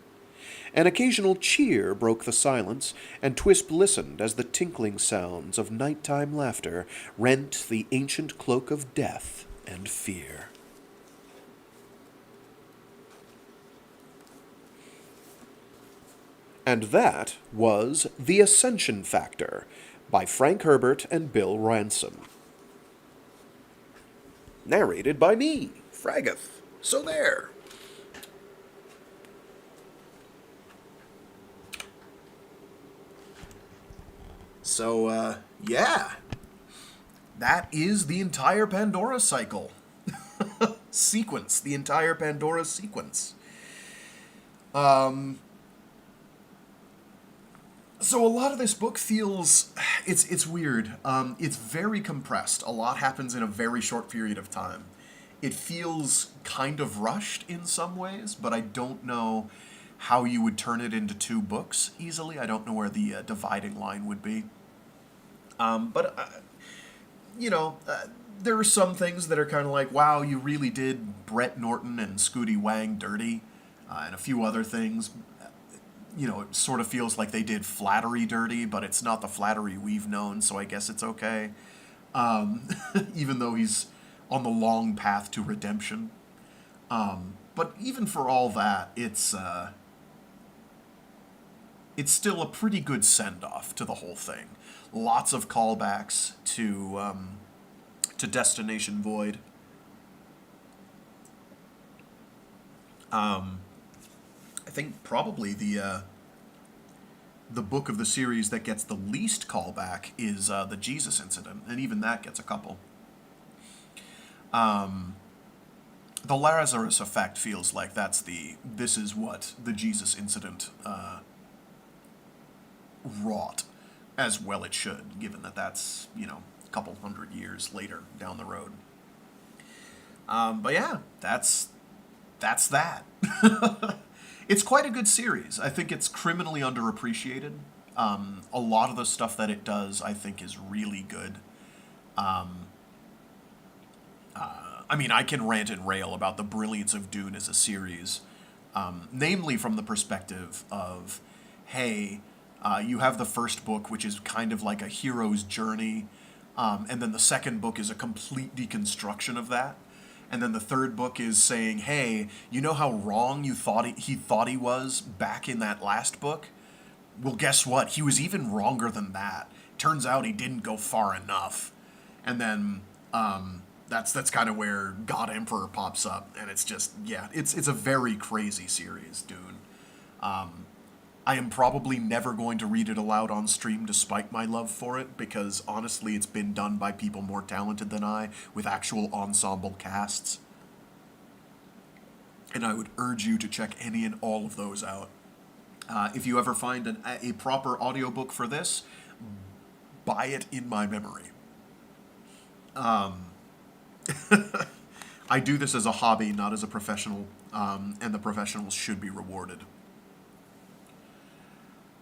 An occasional cheer broke the silence, and Twisp listened as the tinkling sounds of nighttime laughter rent the ancient cloak of death and fear. And that was The Ascension Factor by Frank Herbert and Bill Ransom. Narrated by me, Fragath. So there. So, yeah. That is the entire Pandora cycle. Sequence. The entire Pandora sequence. So a lot of this book feels, it's weird. It's very compressed. A lot happens in a very short period of time. It feels kind of rushed in some ways, but I don't know how you would turn it into 2 books easily. I don't know where the dividing line would be. There are some things that are kind of like, wow, you really did Brett Norton and Scooty Wang dirty, and a few other things. it sort of feels like they did Flattery dirty, but it's not the Flattery we've known, so I guess it's okay. Even though he's on the long path to redemption. But even for all that, it's still a pretty good send-off to the whole thing. Lots of callbacks to Destination Void. I think probably the book of the series that gets the least callback is the Jesus incident, and even that gets a couple. The Lazarus effect feels like this is what the Jesus incident wrought, as well it should, given that that's, a couple hundred years later down the road. But yeah, that's that. It's quite a good series. I think it's criminally underappreciated. A lot of the stuff that it does, I think, is really good. I can rant and rail about the brilliance of Dune as a series, namely from the perspective of, hey, you have the first book, which is kind of like a hero's journey, and then the second book is a complete deconstruction of that. And then the third book is saying, hey, you know how wrong he thought he was back in that last book? Well, guess what? He was even wronger than that. Turns out he didn't go far enough. And then that's kind of where God Emperor pops up. And it's just, yeah, it's a very crazy series, Dune. I am probably never going to read it aloud on stream despite my love for it, because honestly it's been done by people more talented than I, with actual ensemble casts. And I would urge you to check any and all of those out. If you ever find a proper audiobook for this, buy it in my memory. I do this as a hobby, not as a professional, and the professionals should be rewarded.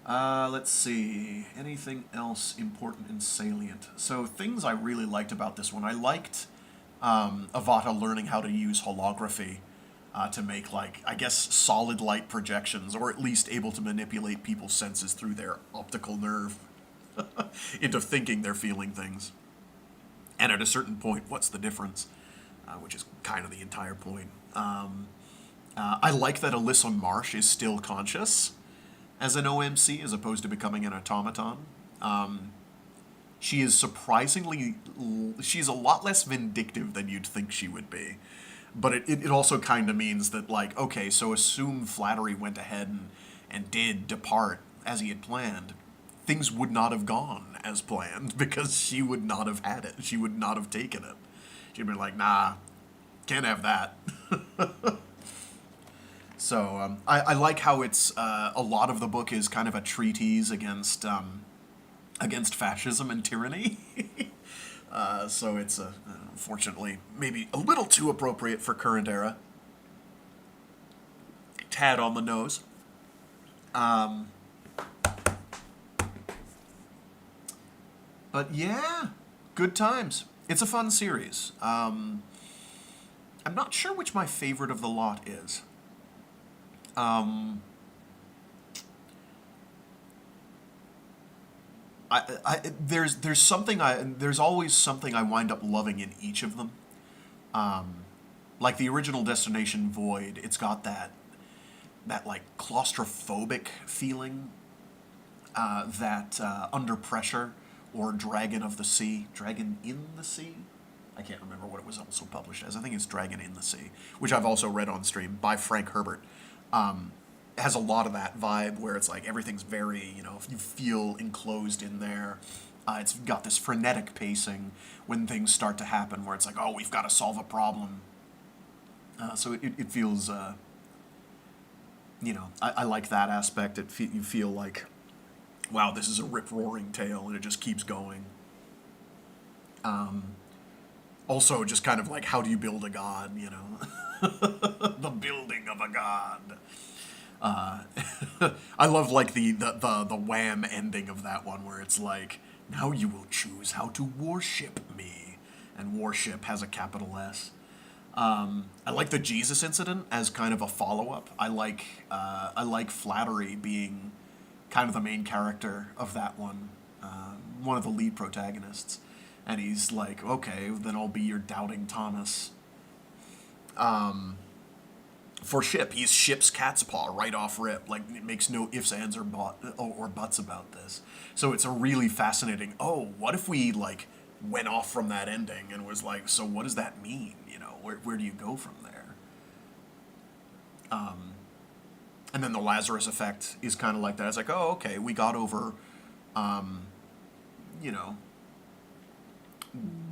Let's see. Anything else important and salient? So, things I really liked about this one. I liked Avata learning how to use holography to make, solid light projections, or at least able to manipulate people's senses through their optical nerve into thinking they're feeling things. And at a certain point, what's the difference? Which is kind of the entire point. I like that Alyssa Marsh is still conscious as an OMC, as opposed to becoming an automaton. She is she's a lot less vindictive than you'd think she would be. But it also kind of means that, okay, so assume Flattery went ahead and did depart as he had planned. Things would not have gone as planned, because she would not have had it. She would not have taken it. She'd been like, nah, can't have that. So I like how it's a lot of the book is kind of a treatise against fascism and tyranny. So it's unfortunately maybe a little too appropriate for current era. Tad on the nose. But yeah, good times. It's a fun series. I'm not sure which my favorite of the lot is. There's always something I wind up loving in each of them. Like the original Destination Void, it's got that claustrophobic feeling, that Under Pressure, or Dragon in the Sea? I can't remember what it was also published as. I think it's Dragon in the Sea, which I've also read on stream by Frank Herbert. It has a lot of that vibe where it's like everything's very, you feel enclosed in there. It's got this frenetic pacing when things start to happen where it's like, oh, we've got to solve a problem. So it feels, I like that aspect. You feel like, wow, this is a rip-roaring tale, and it just keeps going. Also, just kind of like, how do you build a god, The building of a god. I love the wham ending of that one where it's like, now you will choose how to worship me, and worship has a capital S. I like the Jesus incident as kind of a follow-up. I like Flattery being kind of the main character of that one of the lead protagonists. And he's like, okay, then I'll be your doubting Thomas. For Ship, he's Ship's cat's paw right off rip. Like, it makes no ifs, ands, or buts about this. So it's a really fascinating, what if we, like, went off from that ending and was like, so what does that mean? You know, where do you go from there? And then the Lazarus effect is kind of like that. It's like, oh, okay, we got over,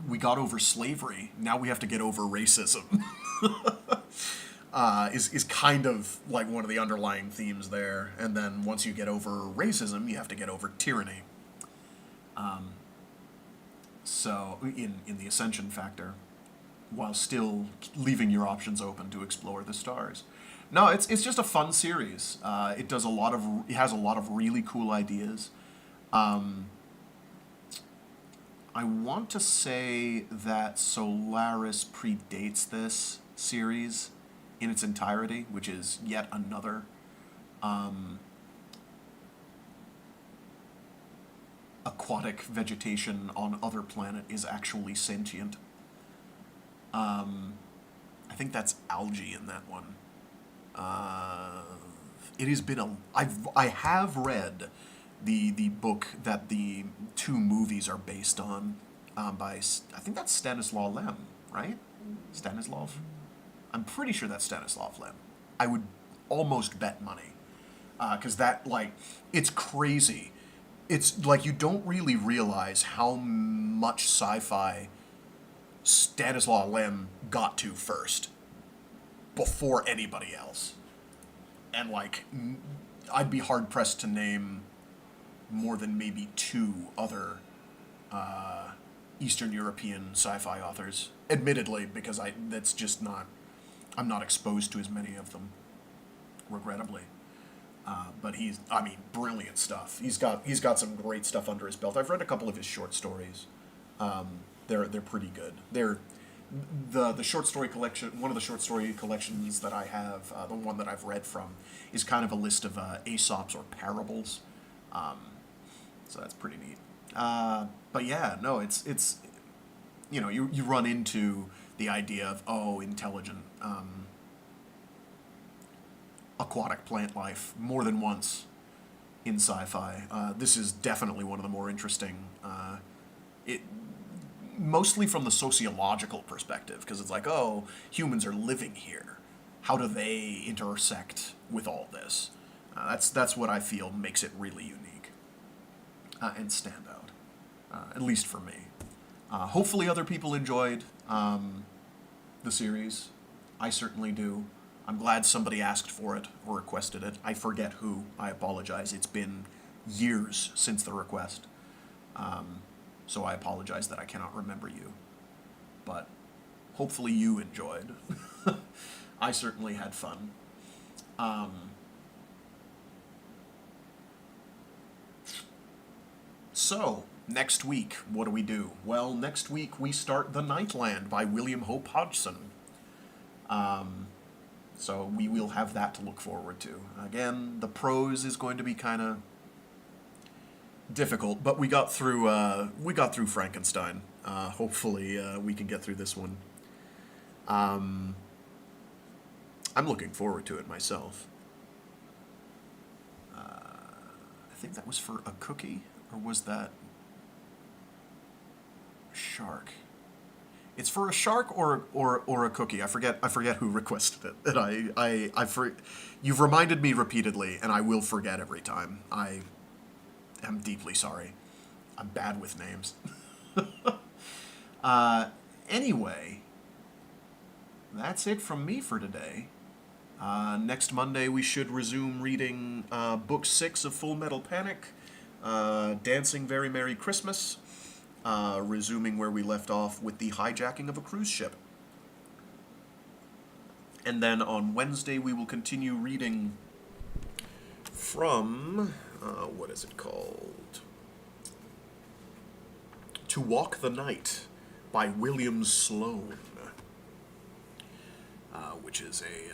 we got over slavery. Now we have to get over racism. Is kind of like one of the underlying themes there. And then once you get over racism, you have to get over tyranny. So in the Ascension Factor, while still leaving your options open to explore the stars. No, it's just a fun series. It has a lot of really cool ideas. I want to say that Solaris predates this series in its entirety, which is yet another aquatic vegetation on other planet is actually sentient. I think that's algae in that one. It has been I have read the book that the two movies are based on, by, I think that's Stanislaw Lem, right? Stanislav? I'm pretty sure that's Stanislav Lem. I would almost bet money. Because that, like, it's crazy. It's like you don't really realize how much sci-fi Stanislaw Lem got to first, before anybody else. And, like, I'd be hard-pressed to name more than maybe two other Eastern European sci-fi authors. Admittedly, because that's just not... I'm not exposed to as many of them, regrettably. But brilliant stuff. He's got some great stuff under his belt. I've read a couple of his short stories. They're pretty good. They're the short story collection. One of the short story collections that I have, the one that I've read from, is kind of a list of Aesop's or parables. So that's pretty neat. But yeah, no, it's you run into the idea of intelligent aquatic plant life more than once in sci-fi. This is definitely one of the more interesting. Mostly from the sociological perspective, because it's like, humans are living here. How do they intersect with all this? That's what I feel makes it really unique and stand out, at least for me. Hopefully other people enjoyed the series. I certainly do. I'm glad somebody asked for it or requested it. I forget who. I apologize. It's been years since the request. So I apologize that I cannot remember you. But hopefully you enjoyed. I certainly had fun. So, next week, what do we do? Well, next week we start The Nightland by William Hope Hodgson. So we will have that to look forward to. Again, the prose is going to be kind of difficult, but we got through Frankenstein. Hopefully we can get through this one. I'm looking forward to it myself. I think that was for a cookie, or was that shark? It's for a shark or a cookie. I forget who requested it. And you've reminded me repeatedly, and I will forget every time. I am deeply sorry. I'm bad with names. Anyway, that's it from me for today. Next Monday we should resume reading Book 6 of Full Metal Panic, Dancing Very Merry Christmas, resuming where we left off with the hijacking of a cruise ship. And then on Wednesday we will continue reading from, what is it called? To Walk the Night by William Sloane. which is a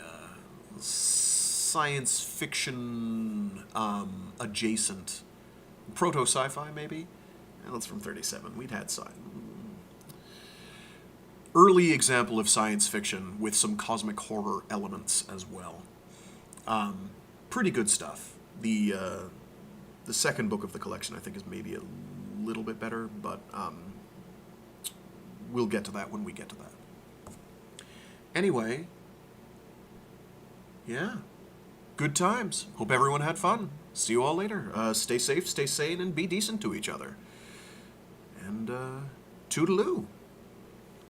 science fiction adjacent proto sci-fi, maybe. And that's from 37. We'd had early example of science fiction with some cosmic horror elements as well. Pretty good stuff. The second book of the collection, I think, is maybe a little bit better, but we'll get to that when we get to that. Anyway, yeah, good times. Hope everyone had fun. See you all later. Stay safe, stay sane, and be decent to each other. And toodaloo.